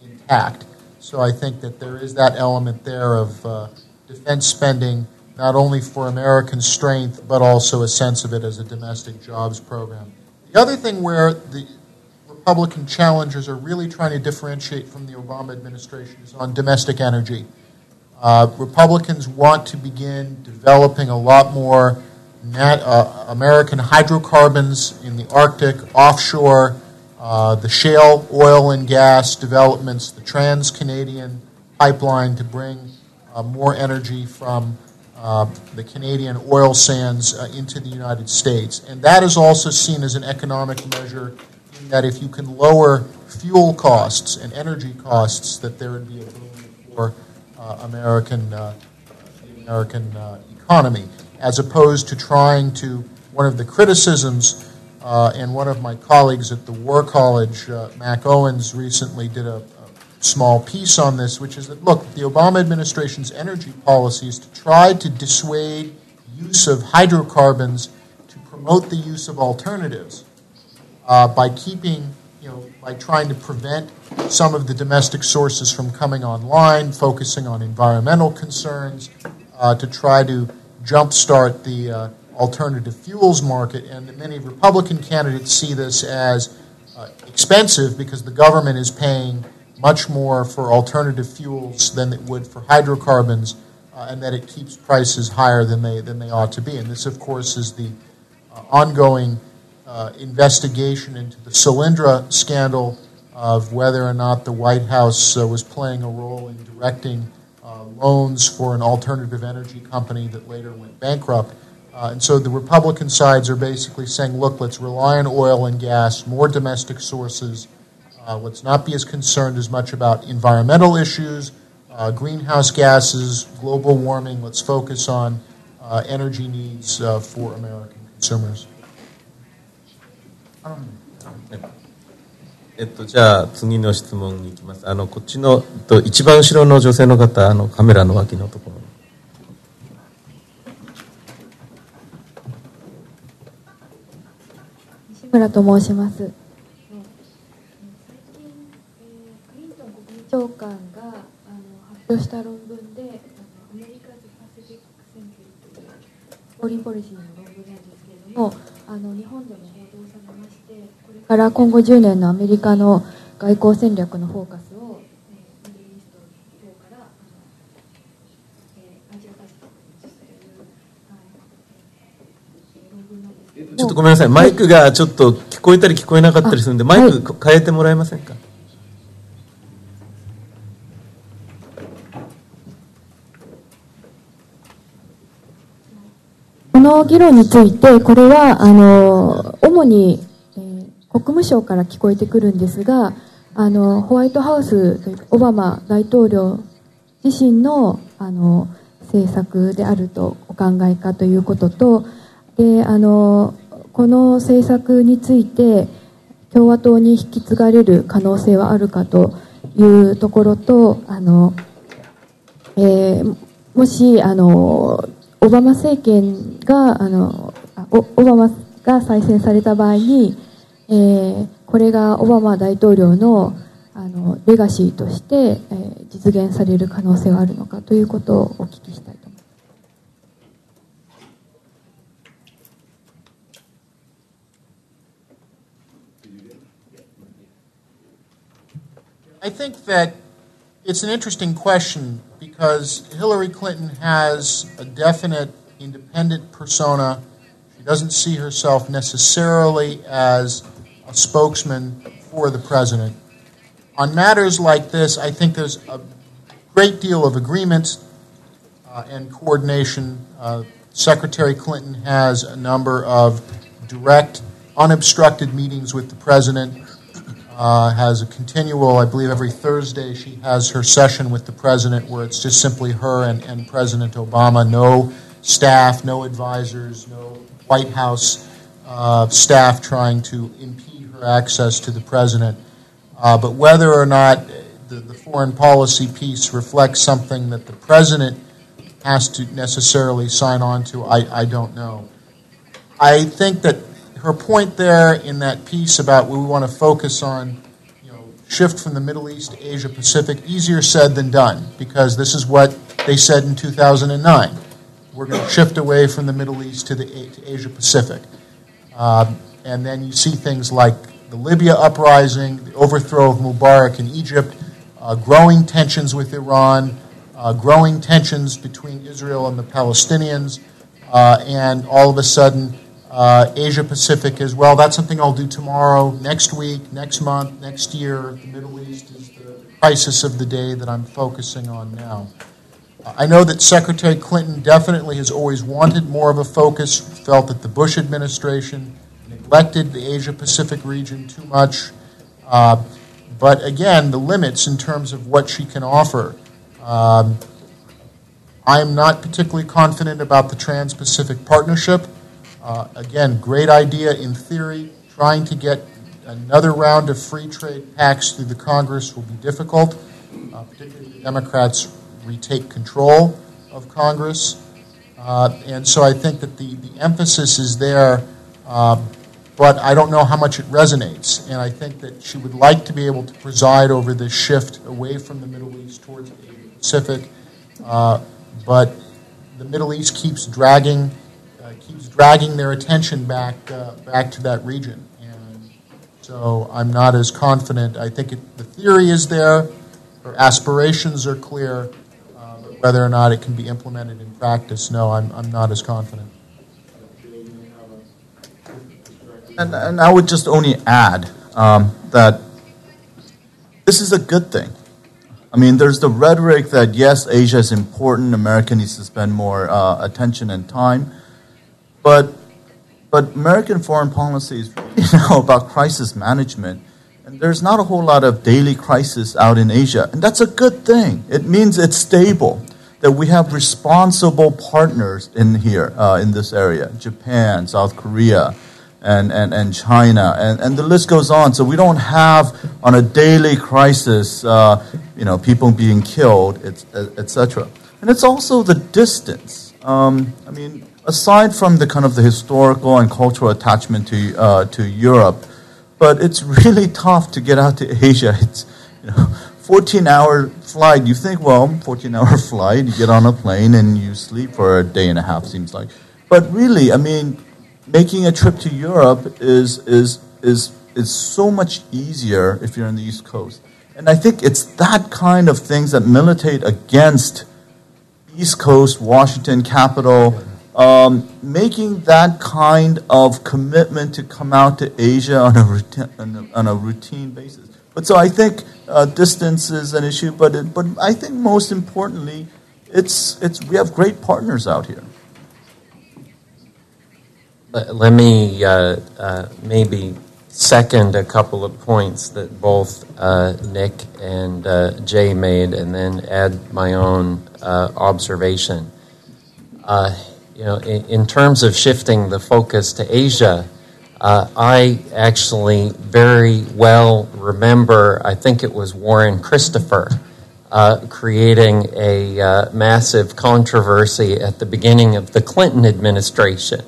Speaker 6: intact. So I think that there is that element there of defense spending, not only for American strength, but also a sense of it as a domestic jobs program. The other thing where the Republican challengers are really trying to differentiate from the Obama administration is on domestic energy. Republicans want to begin developing a lot more American hydrocarbons in the Arctic, offshore, the shale oil and gas developments, the Trans-Canadian pipeline to bring more energy from the Canadian oil sands into the United States. And that is also seen as an economic measure in that if you can lower fuel costs and energy costs, that there would be a boom for American economy, as opposed to trying to, one of the criticisms, and one of my colleagues at the War College, Mac Owens, recently did a small piece on this, which is that, look, the Obama administration's energy policy is to try to dissuade use of hydrocarbons to promote the use of alternatives by keeping, by trying to prevent some of the domestic sources from coming online, focusing on environmental concerns, to try to jumpstart the alternative fuels market. And many Republican candidates see this as expensive because the government is paying much more for alternative fuels than it would for hydrocarbons, and that it keeps prices higher than they ought to be. And this, of course, is the ongoing investigation into the Solyndra scandal of whether or not the White House was playing a role in directing loans for an alternative energy company that later went bankrupt. And so the Republican sides are basically saying, look, let's rely on oil and gas, more domestic sources. Let's not be as concerned as much about environmental issues, greenhouse gases, global warming. Let's focus on energy needs for American consumers.
Speaker 2: じゃあ次の質問に行きます。こっちの一番後ろの女性の方、カメラの脇のところ。
Speaker 9: 西村と申します。最近クリントン国務長官が発表した論文で、アメリカズ・パシフィック・センチュリーというフォーリンポリシーの論文なんですけれども、日本でも報道されまして、これから今後10年のアメリカの外交戦略のフォーカスをミドルイースト等からアジアパシフィックに移すという論文なんですけれども、
Speaker 2: ちょっとごめんなさい、マイクがちょっと聞こえたり聞こえなかったりするんで、マイク変えてもらえませんか。
Speaker 9: この議論について、これは主に国務省から聞こえてくるんですが、ホワイトハウスというオバマ大統領自身の政策であるとお考えかということと、でこの政策について共和党に引き継がれる可能性はあるかというところと、もしオバマ政権がオバマが再選された場合に、これがオバマ大統領のレガシーとして、実現される可能性はあるのかということをお聞きしたいと思います。
Speaker 6: I think that it's an interesting question because Hillary Clinton has a definite independent persona. She doesn't see herself necessarily as a spokesman for the president. On matters like this, I think there's a great deal of agreement and coordination. Secretary Clinton has a number of direct, unobstructed meetings with the president. Has a continual, I believe every Thursday she has her session with the president where it's just simply her and President Obama, no staff, no advisors, no White House staff trying to impede her access to the president. But whether or not the foreign policy piece reflects something that the president has to necessarily sign on to, I don't know. I think that her point there in that piece about we want to focus on, shift from the Middle East to Asia Pacific, easier said than done, because this is what they said in 2009. We're going to shift away from the Middle East to Asia Pacific. And then you see things like the Libya uprising, the overthrow of Mubarak in Egypt, growing tensions with Iran, growing tensions between Israel and the Palestinians, and all of a sudden Asia Pacific is, well, that's something I'll do tomorrow, next week, next month, next year. The Middle East is the crisis of the day that I'm focusing on now. I know that Secretary Clinton definitely has always wanted more of a focus, felt that the Bush administration neglected the Asia Pacific region too much. But again, the limits in terms of what she can offer. I'm not particularly confident about the Trans-Pacific Partnership. Again, great idea in theory. Trying to get another round of free trade pacts through the Congress will be difficult, particularly if the Democrats retake control of Congress. And so I think that the emphasis is there, but I don't know how much it resonates. And I think that she would like to be able to preside over this shift away from the Middle East towards the Asia Pacific. But the Middle East keeps dragging their attention back to that region. And so I'm not as confident. I think the theory is there, her aspirations are clear, but whether or not it can be implemented in practice, no, I'm not as confident.
Speaker 7: And I would just only add that this is a good thing. I mean, there's the rhetoric that, yes, Asia is important, America needs to spend more attention and time, but American foreign policy is really now about crisis management, and there's not a whole lot of daily crisis out in Asia, and that's a good thing. It means it's stable, that we have responsible partners in here, in this area, Japan, South Korea, and China, and the list goes on. So we don't have on a daily crisis, people being killed, etc. And it's also the distance. I mean, aside from the kind of the historical and cultural attachment to Europe, but it's really tough to get out to Asia. It's 14-hour flight. You think, well, 14-hour flight, you get on a plane and you sleep for a day and a half, seems like. But really, I mean, making a trip to Europe is so much easier if you're on the East Coast. And I think it's that kind of things that militate against East Coast, Washington, capital, making that kind of commitment to come out to Asia on a routine basis. But so I think distance is an issue, but I think most importantly, we have great partners out here.
Speaker 3: Let me maybe second a couple of points that both Nick and Jay made, and then add my own observation. In terms of shifting the focus to Asia, I actually very well remember, I think it was Warren Christopher, creating a massive controversy at the beginning of the Clinton administration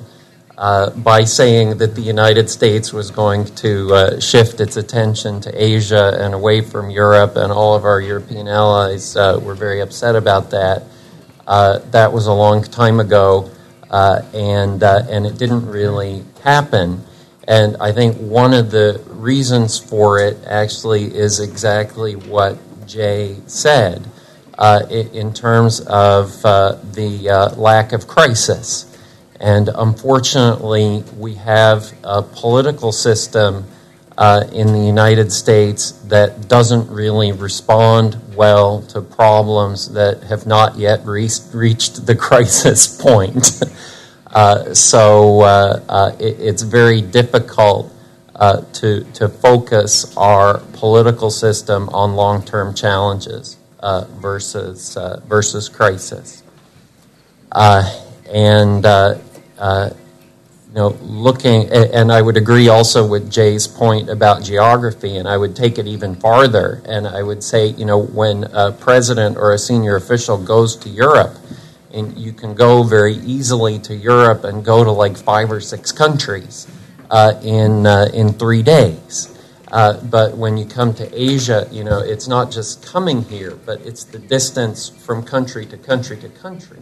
Speaker 3: by saying that the United States was going to shift its attention to Asia and away from Europe, and all of our European allies were very upset about that. That was a long time ago, and it didn't really happen. And I think one of the reasons for it actually is exactly what Jay said in terms of the lack of crisis. And unfortunately, we have a political system in the United States that doesn't really respond well to problems that have not yet reached the crisis point. So it's very difficult to focus our political system on long-term challenges versus crisis. Looking, and I would agree also with Jay's point about geography, and I would take it even farther, and I would say, when a president or a senior official goes to Europe, and you can go very easily to Europe and go to like 5 or 6 countries in 3 days. But when you come to Asia, it's not just coming here, but it's the distance from country to country to country.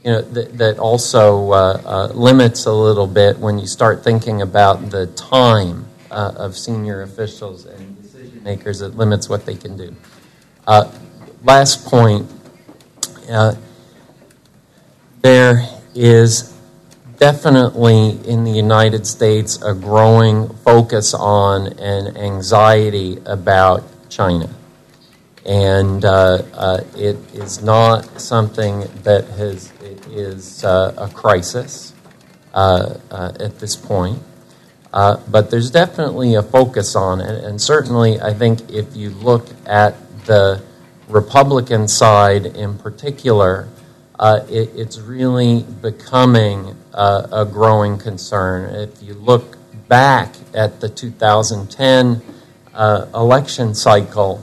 Speaker 3: That also limits a little bit when you start thinking about the time of senior officials and decision makers. It limits what they can do. Last point. There is definitely in the United States a growing focus on and anxiety about China. And it is not something that is a crisis at this point. But there's definitely a focus on it. And certainly I think if you look at the Republican side in particular, it's really becoming a growing concern. If you look back at the 2010 election cycle,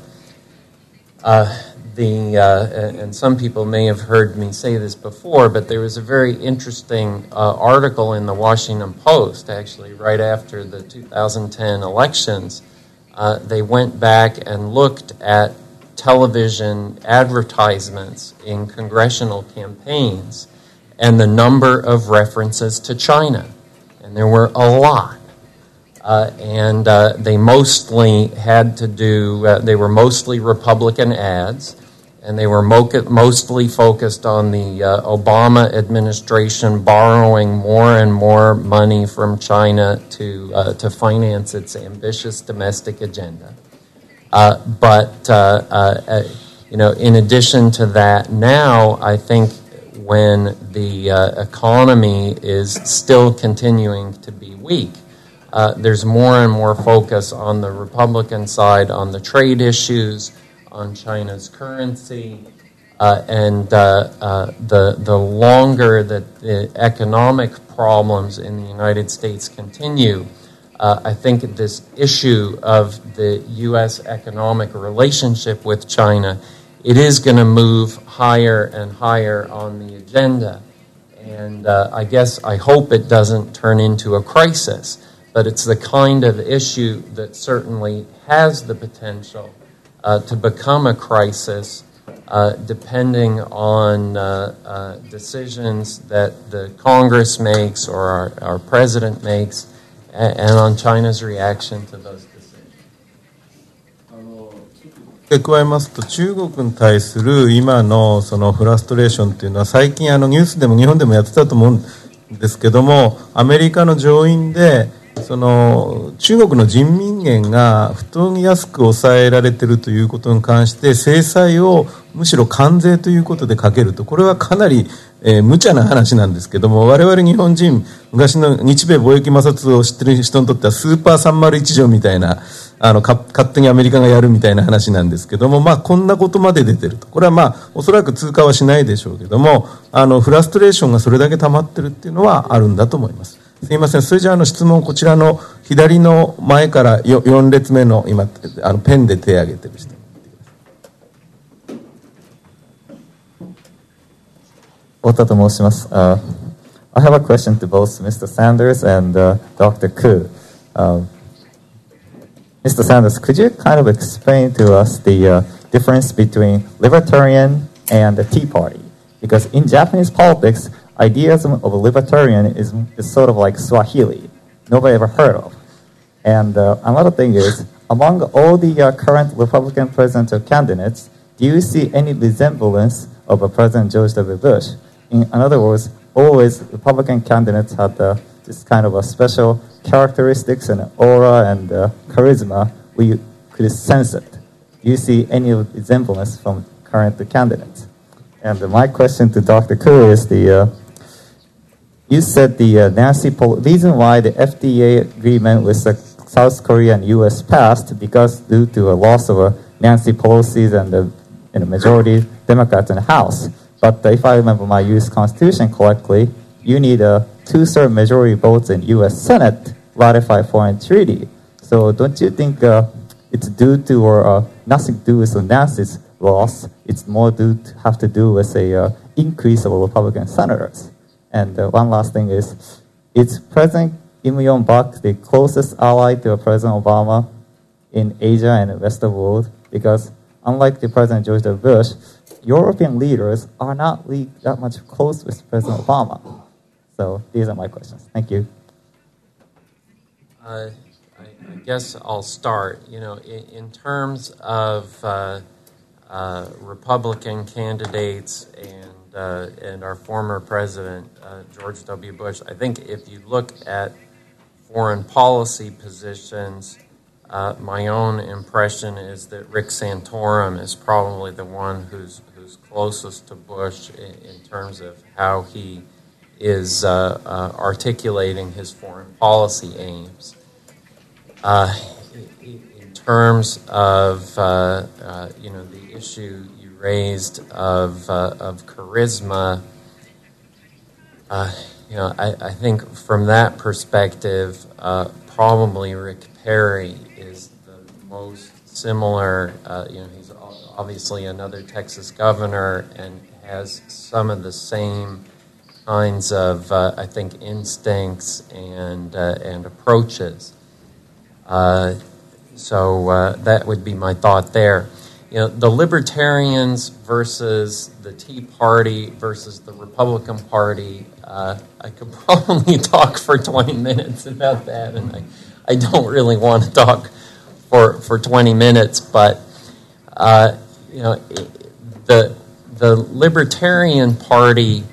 Speaker 3: and some people may have heard me say this before, but there was a very interesting article in the Washington Post, actually, right after the 2010 elections. They went back and looked at television advertisements in congressional campaigns and the number of references to China. And there were a lot. And they mostly had to do, they were mostly Republican ads, and they were mostly focused on the Obama administration borrowing more and more money from China to finance its ambitious domestic agenda. But in addition to that, now I think when the economy is still continuing to be weak, there's more and more focus on the Republican side on the trade issues, on China's currency, and the longer that the economic problems in the United States continue, I think this issue of the U.S. economic relationship with China, it is going to move higher and higher on the agenda. And I hope it doesn't turn into a crisis, but it's the kind of issue that certainly has the potential to become a crisis depending on decisions that the Congress makes or our president makes, and on China's reaction to those decisions.
Speaker 2: 加えますと、中国に対する今のそのフラストレーションというのは、最近ニュースでも日本でもやってたと思うんですけども、アメリカの上院でその中国の人民元が不当に安く抑えられているということに関して、制裁をむしろ関税ということでかけると、これはかなり無茶な話なんですけども、我々日本人、昔の日米貿易摩擦を知ってる人にとってはスーパー301条みたいな、勝手にアメリカがやるみたいな話なんですけども、こんなことまで出てると。これはおそらく通過はしないでしょうけども、フラストレーションがそれだけ溜まってるっていうのはあるんだと思います。すいません。それじゃ質問、こちらの左の前から4列目の今、ペンで手を挙げてる人。
Speaker 10: 太田と申します。I have a question to both Mr. Sanders and Dr. Koo. Mr. Sanders, could you kind of explain to us the difference between libertarian and the Tea Party? Because in Japanese politics, idealism of a libertarianism is sort of like Swahili. Nobody ever heard of. And another thing is, among all the current Republican presidential candidates, do you see any resemblance of President George W. Bush? In other words, always Republican candidates had this kind of a special characteristics and aura and charisma where you could sense it. Do you see any resemblance from current candidates? And my question to Dr. Koo is you said the reason why the FDA agreement with South Korea and U.S. passed because due to a loss of Nancy Pelosi's and the majority Democrats in the House. But if I remember my U.S. Constitution correctly, you need 2/3 majority votes in U.S. Senate to ratify foreign treaty. So don't you think it's due to or nothing to do with Nancy's loss? It's more have to do with a increase of Republican senators. And one last thing is President Kim Jong-bak the closest ally to President Obama in Asia and the rest of the world? Because unlike the President George W. Bush, European leaders are not really that much close with President Obama. So these are my questions. Thank you.
Speaker 3: I guess I'll start. In terms of Republican candidates and our former president, George W. Bush, I think if you look at foreign policy positions, my own impression is that Rick Santorum is probably the one who's closest to Bush in terms of how he is articulating his foreign policy aims. In terms of the issue you raised of charisma, I think from that perspective, probably Rick Perry is the most similar. He's obviously another Texas governor and has some of the same kinds of, I think, instincts and approaches. So that would be my thought there. The Libertarians versus the Tea Party versus the Republican Party, I could probably talk for 20 minutes about that, and I don't really want to talk for 20 minutes, but the Libertarian Party,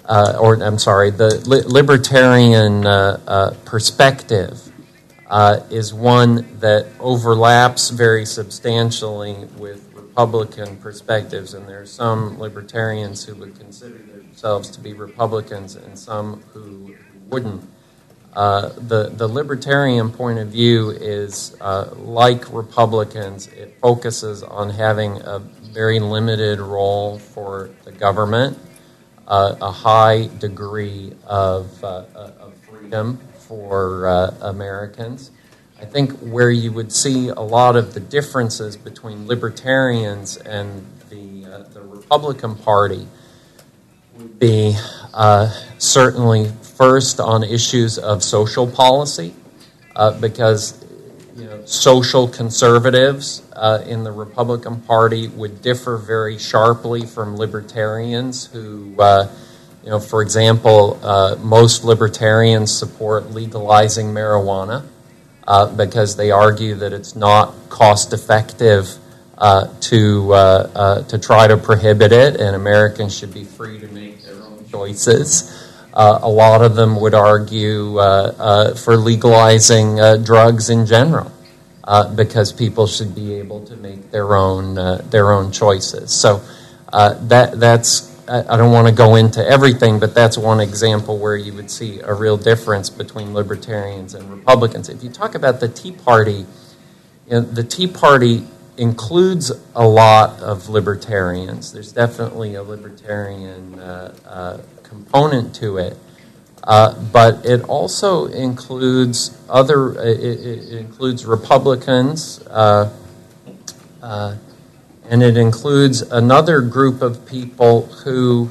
Speaker 3: the Libertarian perspective is one that overlaps very substantially with Republican perspectives, and there are some Libertarians who would consider themselves to be Republicans and some who wouldn't. The Libertarian point of view is, like Republicans, it focuses on having a very limited role for the government, a high degree of freedom for Americans. I think where you would see a lot of the differences between Libertarians and the Republican Party would be certainly first on issues of social policy, because social conservatives in the Republican Party would differ very sharply from Libertarians who, for example, most Libertarians support legalizing marijuana because they argue that it's not cost-effective to try to prohibit it, and Americans should be free to make their own choices. A lot of them would argue for legalizing drugs in general, because people should be able to make their own choices. So that's I don't want to go into everything, but that's one example where you would see a real difference between libertarians and Republicans. If you talk about the Tea Party, the Tea Party includes a lot of libertarians. There's definitely a libertarian component to it, but it also includes it includes Republicans, and it includes another group of people who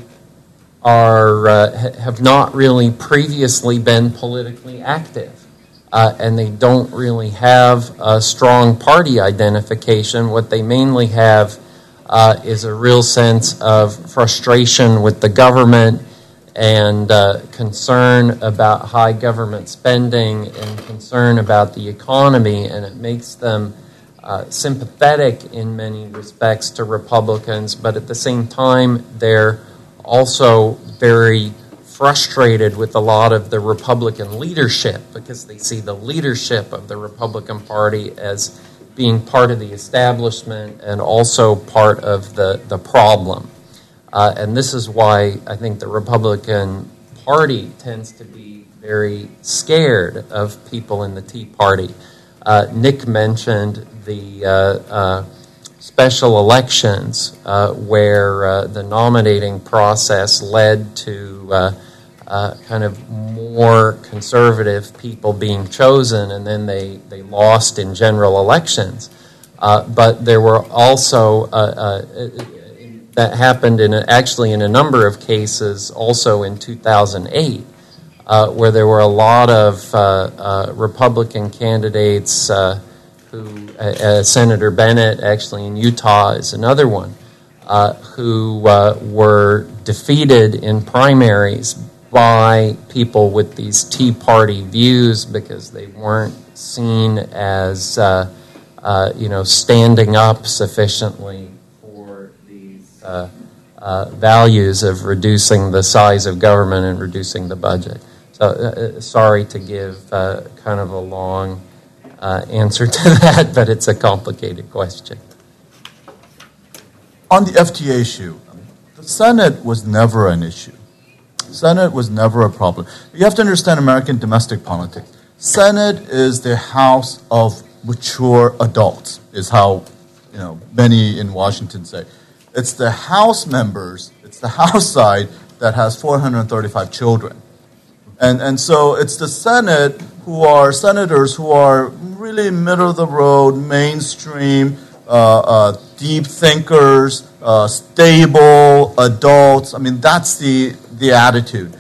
Speaker 3: have not really previously been politically active. And they don't really have a strong party identification. What they mainly have is a real sense of frustration with the government and concern about high government spending and concern about the economy, and it makes them sympathetic in many respects to Republicans, but at the same time, they're also very frustrated with a lot of the Republican leadership because they see the leadership of the Republican Party as being part of the establishment and also part of the problem. And this is why I think the Republican Party tends to be very scared of people in the Tea Party. Nick mentioned the special elections where the nominating process led to kind of more conservative people being chosen, and then they lost in general elections. But there were also, that happened actually in a number of cases also in 2008, where there were a lot of Republican candidates who, Senator Bennett actually in Utah is another one, who were defeated in primaries by people with these Tea Party views because they weren't seen as standing up sufficiently for these values of reducing the size of government and reducing the budget. So sorry to give kind of a long answer to that, but it's a complicated question.
Speaker 7: On the FTA issue, the Senate was never an issue. Senate was never a problem. You have to understand American domestic politics. Senate is the house of mature adults, is how many in Washington say. It's the House members, it's the House side that has 435 children. And so it's the Senate who are senators who are really middle of the road, mainstream, deep thinkers, stable adults. I mean, that's the attitude.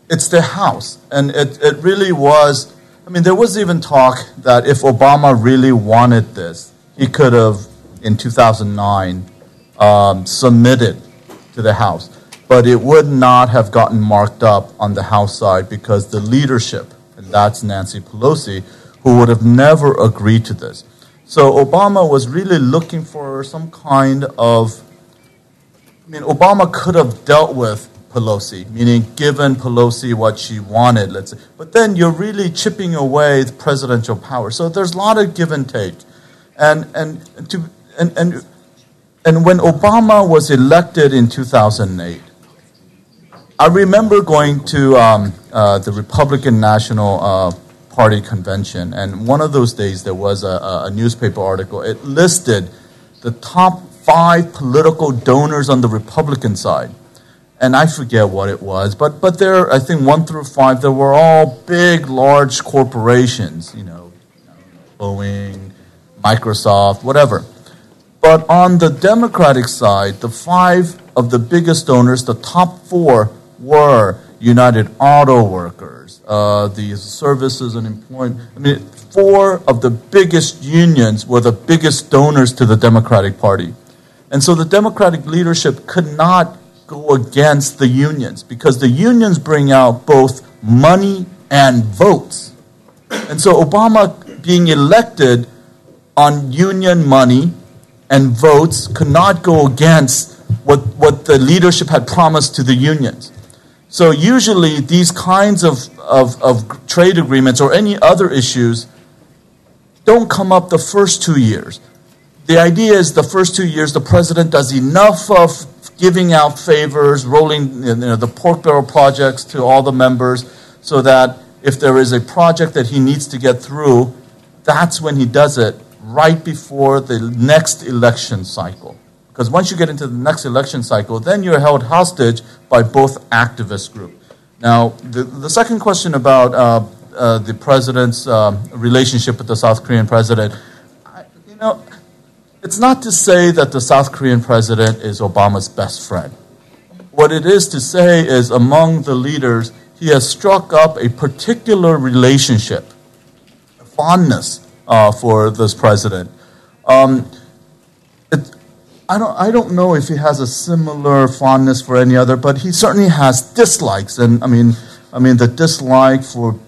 Speaker 7: It's the House. And it really was, there was even talk that if Obama really wanted this, he could have, in 2009, submitted to the House. But it would not have gotten marked up on the House side because the leadership, and that's Nancy Pelosi, who would have never agreed to this. So Obama was really looking for some kind of, Obama could have dealt with Pelosi, meaning given Pelosi what she wanted, let's say. But then you're really chipping away the presidential power. So there's a lot of give and take. And when Obama was elected in 2008, I remember going to the Republican National Party convention, and one of those days there was a newspaper article. It listed the top 5 political donors on the Republican side. And I forget what it was, but there, I think 1 through 5, they were all big, large corporations, Boeing, Microsoft, whatever. But on the Democratic side, the 5 of the biggest donors, the top 4 were United Auto Workers, the services and employment. 4 of the biggest unions were the biggest donors to the Democratic Party. And so the Democratic leadership could not go against the unions because the unions bring out both money and votes. And so Obama being elected on union money and votes could not go against what the leadership had promised to the unions. So usually these kinds of trade agreements or any other issues don't come up the first 2 years. The idea is the first 2 years the president does enough of giving out favors, rolling the pork barrel projects to all the members, so that if there is a project that he needs to get through, that's when he does it, right before the next election cycle. Because once you get into the next election cycle, then you're held hostage by both activist groups. Now, the second question about the president's relationship with the South Korean president, it's not to say that the South Korean president is Obama's best friend. What it is to say is, among the leaders, he has struck up a particular relationship, a fondness for this president. I don't know if he has a similar fondness for any other, but he certainly has dislikes. And I mean, the dislike for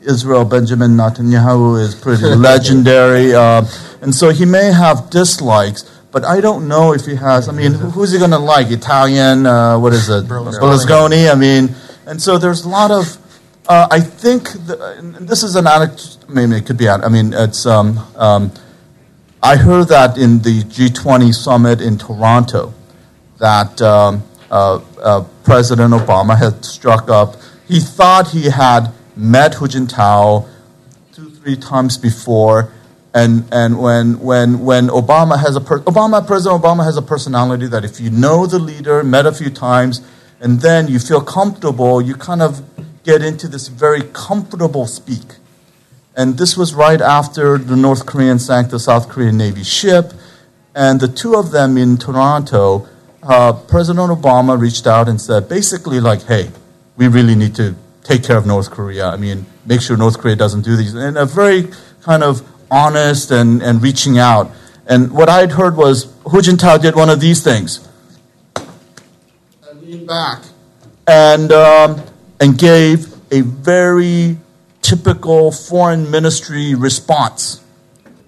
Speaker 7: Israel Benjamin Netanyahu is pretty legendary. And so he may have dislikes, but I don't know if he has. I mean, who's he going to like? Italian? What is it? Berlusconi? I mean, and so there's a lot of. I think and this is an anecdote. Maybe it could be. I mean, it's. I heard that in the G20 summit in Toronto, that President Obama had struck up. He thought he had met Hu Jintao 2-3 times before, and when President Obama has a personality that if you know the leader, met a few times, and then you feel comfortable, you kind of get into this very comfortable speak. And this was right after the North Koreans sank the South Korean Navy ship. And the two of them in Toronto, President Obama reached out and said, basically like, hey, we really need to take care of North Korea. I mean, make sure North Korea doesn't do these. And a very kind of honest and reaching out. And what I'd heard was Hu Jintao did one of these things. And leaned back. And gave a very typical foreign ministry response,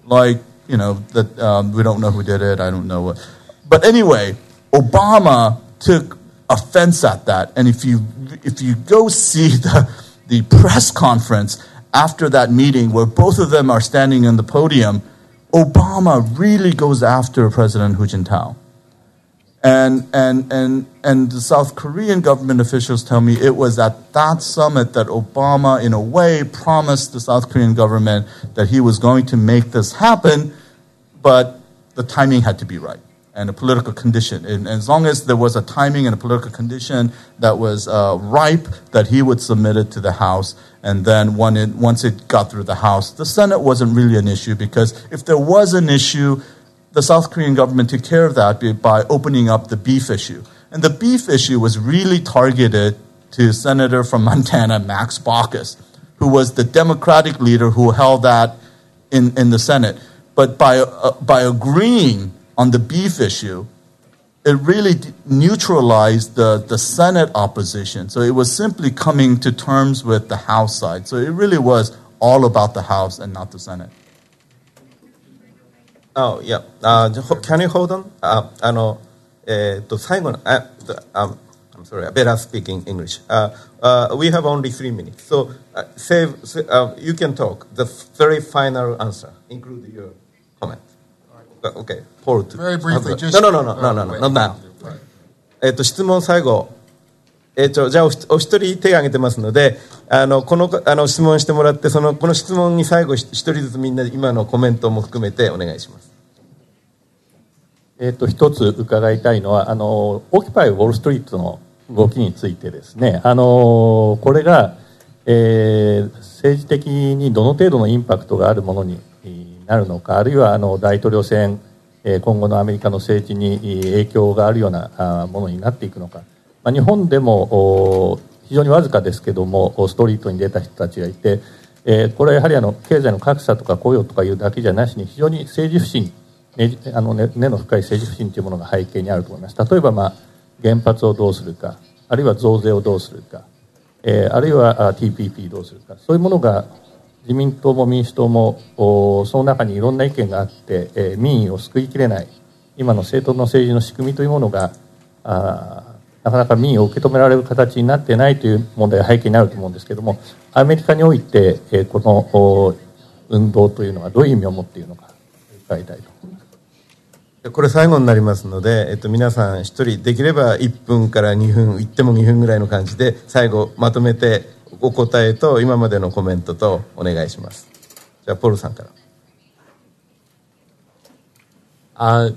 Speaker 7: like, that we don't know who did it, I don't know what. But anyway, Obama took offense at that, and if you go see the press conference after that meeting where both of them are standing on the podium, Obama really goes after President Hu Jintao. And the South Korean government officials tell me it was at that summit that Obama, in a way, promised the South Korean government that he was going to make this happen, but the timing had to be right and a political condition. And as long as there was a timing and a political condition that was ripe, that he would submit it to the House. And then once it got through the House, the Senate wasn't really an issue, because if there was an issue, the South Korean government took care of that by opening up the beef issue. And the beef issue was really targeted to Senator from Montana, Max Baucus, who was the Democratic leader who held that in the Senate. But by agreeing on the beef issue, it really neutralized the Senate opposition. So it was simply coming to terms with the House side. So it really was all about the House and not the Senate.
Speaker 2: Oh, yeah. Can you hold on? 最後の、I'm sorry, I better speak in English. We have only 3 minutes. So you can talk. The very final answer, include your comment. Okay, Paul.
Speaker 6: Very briefly, just...
Speaker 2: No, not now. 質問最後。じゃあお一人手を挙げてますので、この質問してもらって、この質問に最後一人ずつみんな今のコメントも含めてお願いします。
Speaker 11: 一つ伺いたいのはオキュパイウォールストリートの動きについてですね。これが、政治的にどの程度のインパクトがあるものになるのか、あるいは大統領選、今後のアメリカの政治に影響があるようなものになっていくのか。日本でも非常にわずかですけどもストリートに出た人たちがいて、これはやはり経済の格差とか雇用とかいうだけじゃなしに非常に政治不信、根の深い政治不信というものが背景にあると思います。例えば、原発をどうするか、あるいは増税をどうするか、あるいは TPP どうするか、そういうものが自民党も民主党もその中にいろんな意見があって、民意を救いきれない、今の政党の政治の仕組みというものがなかなか民意を受け止められる形になっていないという問題が背景にあると思うんですけれども、アメリカにおいて、この運動というのはどういう意味を持っているのか伺いたいと思います。
Speaker 2: これ最後になりますので、皆さん一人できれば1分から2分、言っても2分ぐらいの感じで最後まとめてお答えと今までのコメントとお願いします。じゃあポールさんから。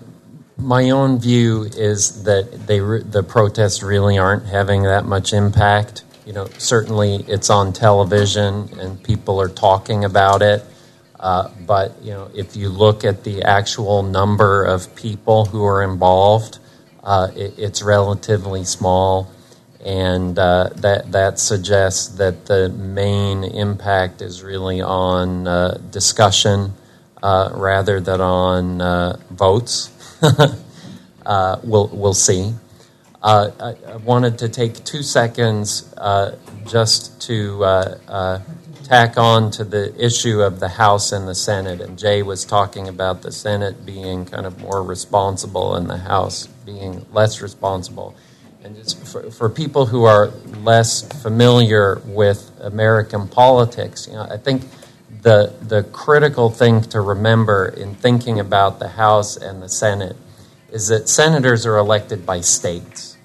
Speaker 3: My own view is that the protests really aren't having that much impact. You know, certainly it's on television and people are talking about it. But, you know, if you look at the actual number of people who are involved, it's relatively small. And that suggests that the main impact is really on discussion rather than on votes. We'll see. I wanted to take 2 seconds just to tack on to the issue of the House and the Senate. And Jay was talking about the Senate being kind of more responsible and the House being less responsible. And just for people who are less familiar with American politics, you know, I think the critical thing to remember in thinking about the House and the Senate is that senators are elected by states.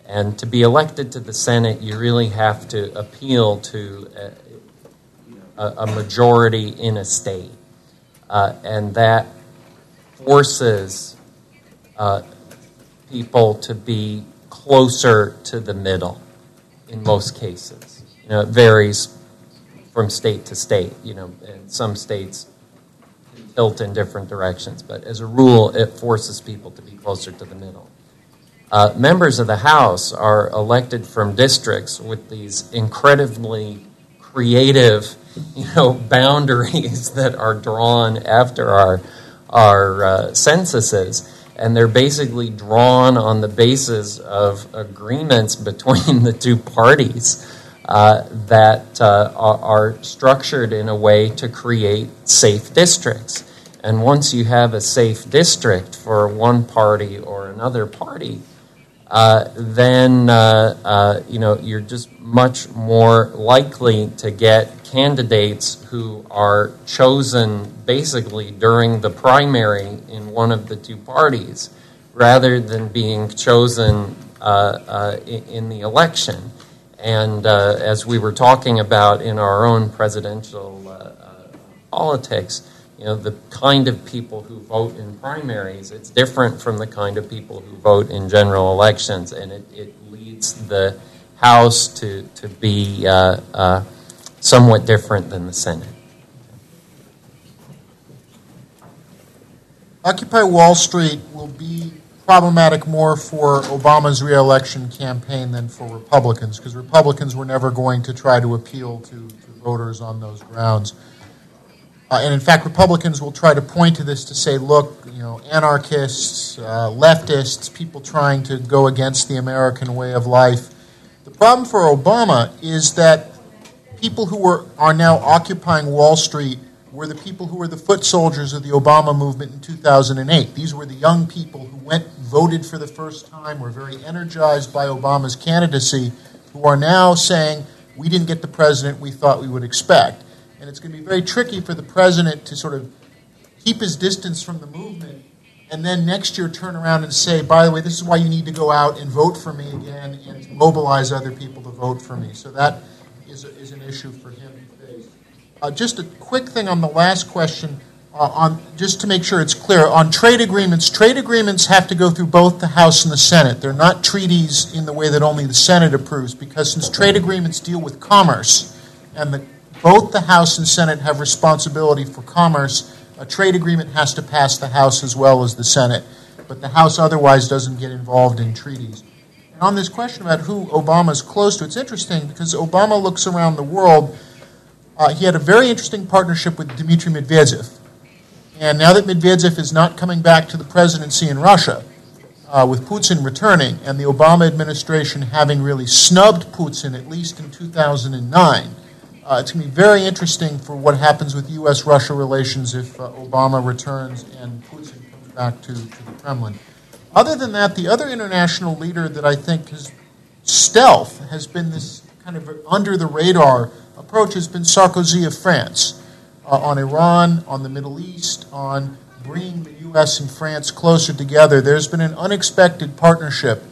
Speaker 3: And to be elected to the Senate, you really have to appeal to a majority in a state. And that forces people to be closer to the middle in most cases. You know, it varies from state to state. You know, in some states tilt in different directions, but as a rule, it forces people to be closer to the middle. Members of the House are elected from districts with these incredibly creative, you know, boundaries that are drawn after our censuses, and they're basically drawn on the basis of agreements between the two parties that are structured in a way to create safe districts. And once you have a safe district for one party or another party, then you know, you're just much more likely to get candidates who are chosen basically during the primary in one of the two parties, rather than being chosen in the election. And as we were talking about in our own presidential politics, you know, the kind of people who vote in primaries, it's different from the kind of people who vote in general elections, and it leads the House to be somewhat different than the Senate.
Speaker 6: Occupy Wall Street will be problematic more for Obama's re-election campaign than for Republicans, because Republicans were never going to try to appeal to voters on those grounds. And in fact, Republicans will try to point to this to say, look, you know, anarchists, leftists, people trying to go against the American way of life. The problem for Obama is that people who are now occupying Wall Street were the people who were the foot soldiers of the Obama movement in 2008. These were the young people who voted for the first time, were very energized by Obama's candidacy, who are now saying, we didn't get the president we thought we would expect. And it's going to be very tricky for the president to sort of keep his distance from the movement and then next year turn around and say, by the way, this is why you need to go out and vote for me again and mobilize other people to vote for me. So that is an issue for him to face. Just a quick thing on the last question, just to make sure it's clear. On trade agreements have to go through both the House and the Senate. They're not treaties in the way that only the Senate approves, because since trade agreements deal with commerce, and both the House and Senate have responsibility for commerce, a trade agreement has to pass the House as well as the Senate. But the House otherwise doesn't get involved in treaties. And on this question about who Obama's close to, it's interesting because Obama looks around the world. He had a very interesting partnership with Dmitry Medvedev. And now that Medvedev is not coming back to the presidency in Russia, with Putin returning, and the Obama administration having really snubbed Putin, at least in 2009, it's going to be very interesting for what happens with U.S.-Russia relations if Obama returns and Putin comes back to the Kremlin. Other than that, the other international leader that I think has been this kind of under-the-radar approach has been Sarkozy of France, on Iran, on the Middle East, on bringing the U.S. and France closer together. There's been an unexpected partnership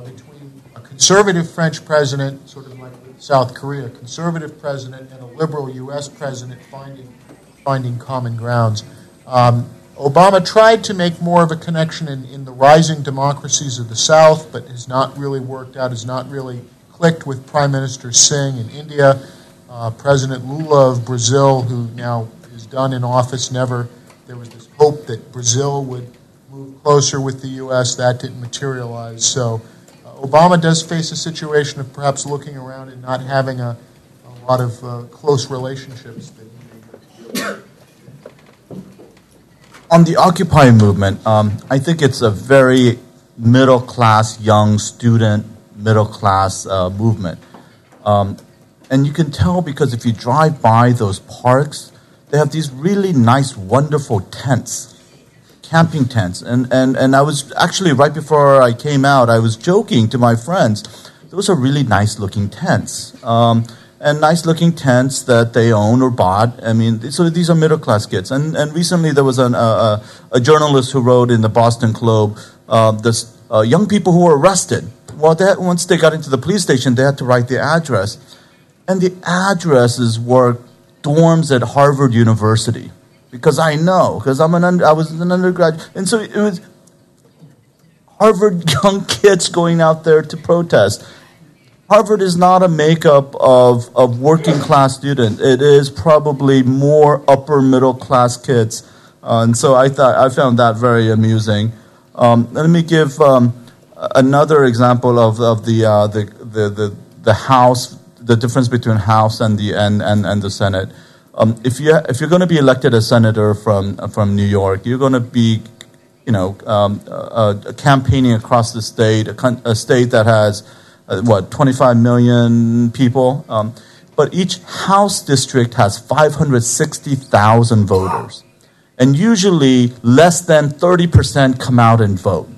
Speaker 6: between a conservative French president, sort of like South Korea, a conservative president, and a liberal U.S. president finding common grounds. Obama tried to make more of a connection in the rising democracies of the South, but has not really worked out, has not really clicked with Prime Minister Singh in India. President Lula of Brazil, who now is done in office, there was this hope that Brazil would move closer with the U.S. That didn't materialize. So Obama does face a situation of perhaps looking around and not having a lot of close relationships that he may.
Speaker 7: On the Occupy movement, I think it's a very middle-class, young student, middle-class movement. And you can tell because if you drive by those parks, they have these really nice, wonderful tents, camping tents. And I was actually, right before I came out, I was joking to my friends, those are really nice-looking tents. And nice-looking tents that they own or bought. I mean, so these are middle-class kids. And recently there was a journalist who wrote in the Boston Globe, young people who were arrested. Well, once they got into the police station, they had to write the address. And the addresses were dorms at Harvard University. Because I know, because I was an undergraduate. And so it was Harvard young kids going out there to protest. Harvard is not a makeup of working class students. It is probably more upper middle class kids, and so I found that very amusing. Let me give another example of the House, the difference between House and the Senate. If you're going to be elected as senator from New York, you're going to be campaigning across the state, a state that has 25 million people. But each House district has 560,000 voters. And usually less than 30% come out and vote.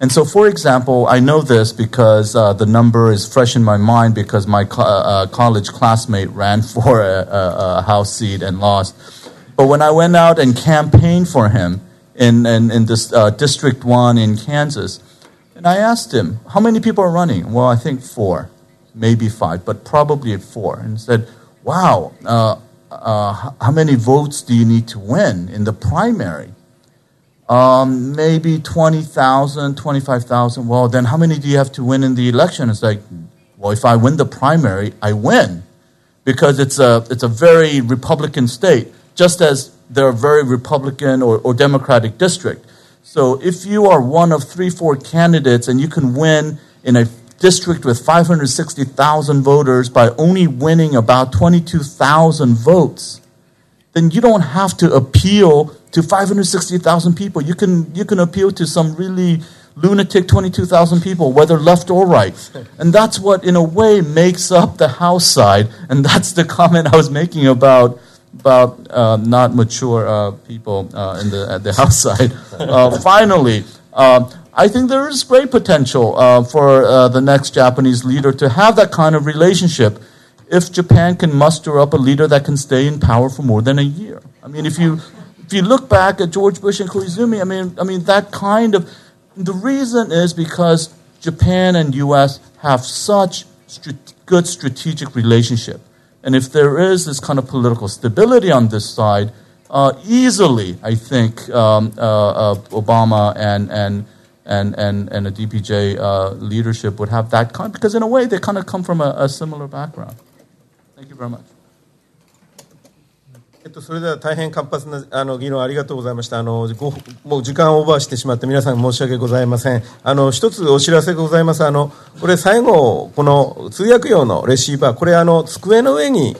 Speaker 7: And so, for example, I know this because the number is fresh in my mind because my college classmate ran for a House seat and lost. But when I went out and campaigned for him in this District 1 in Kansas, and I asked him, how many people are running? Well, I think 4, maybe 5, but probably 4. And he said, wow, how many votes do you need to win in the primary? Maybe 20,000, 25,000. Well, then how many do you have to win in the election? It's like, well, if I win the primary, I win. Because it's a very Republican state, just as they're a very Republican or Democratic district. So if you are one of 3-4 candidates and you can win in a district with 560,000 voters by only winning about 22,000 votes, then you don't have to appeal to 560,000 people. You can appeal to some really lunatic 22,000 people, whether left or right. And that's what, in a way, makes up the House side. And that's the comment I was making about not mature people at the House side. Finally, I think there is great potential for the next Japanese leader to have that kind of relationship if Japan can muster up a leader that can stay in power for more than a year. I mean, if you look back at George Bush and Koizumi, I mean that kind of, the reason is because Japan and U.S. have such good strategic relationship. And if there is this kind of political stability on this side, easily, I think, Obama and a DPJ leadership would have that kind, because in a way they kind of come from a similar background. Thank you very much.
Speaker 2: それでは大変活発な議論ありがとうございました。もう時間をオーバーしてしまって皆さん申し訳ございません。一つお知らせがございます。これ最後、この通訳用のレシーバー、これ机の上に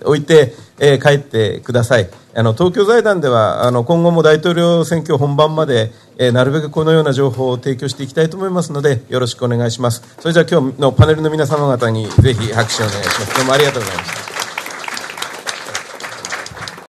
Speaker 2: 置いて、帰ってください。東京財団では今後も大統領選挙本番まで、なるべくこのような情報を提供していきたいと思いますので、よろしくお願いします。それじゃあ今日のパネルの皆様方にぜひ拍手をお願いします。どうもありがとうございました。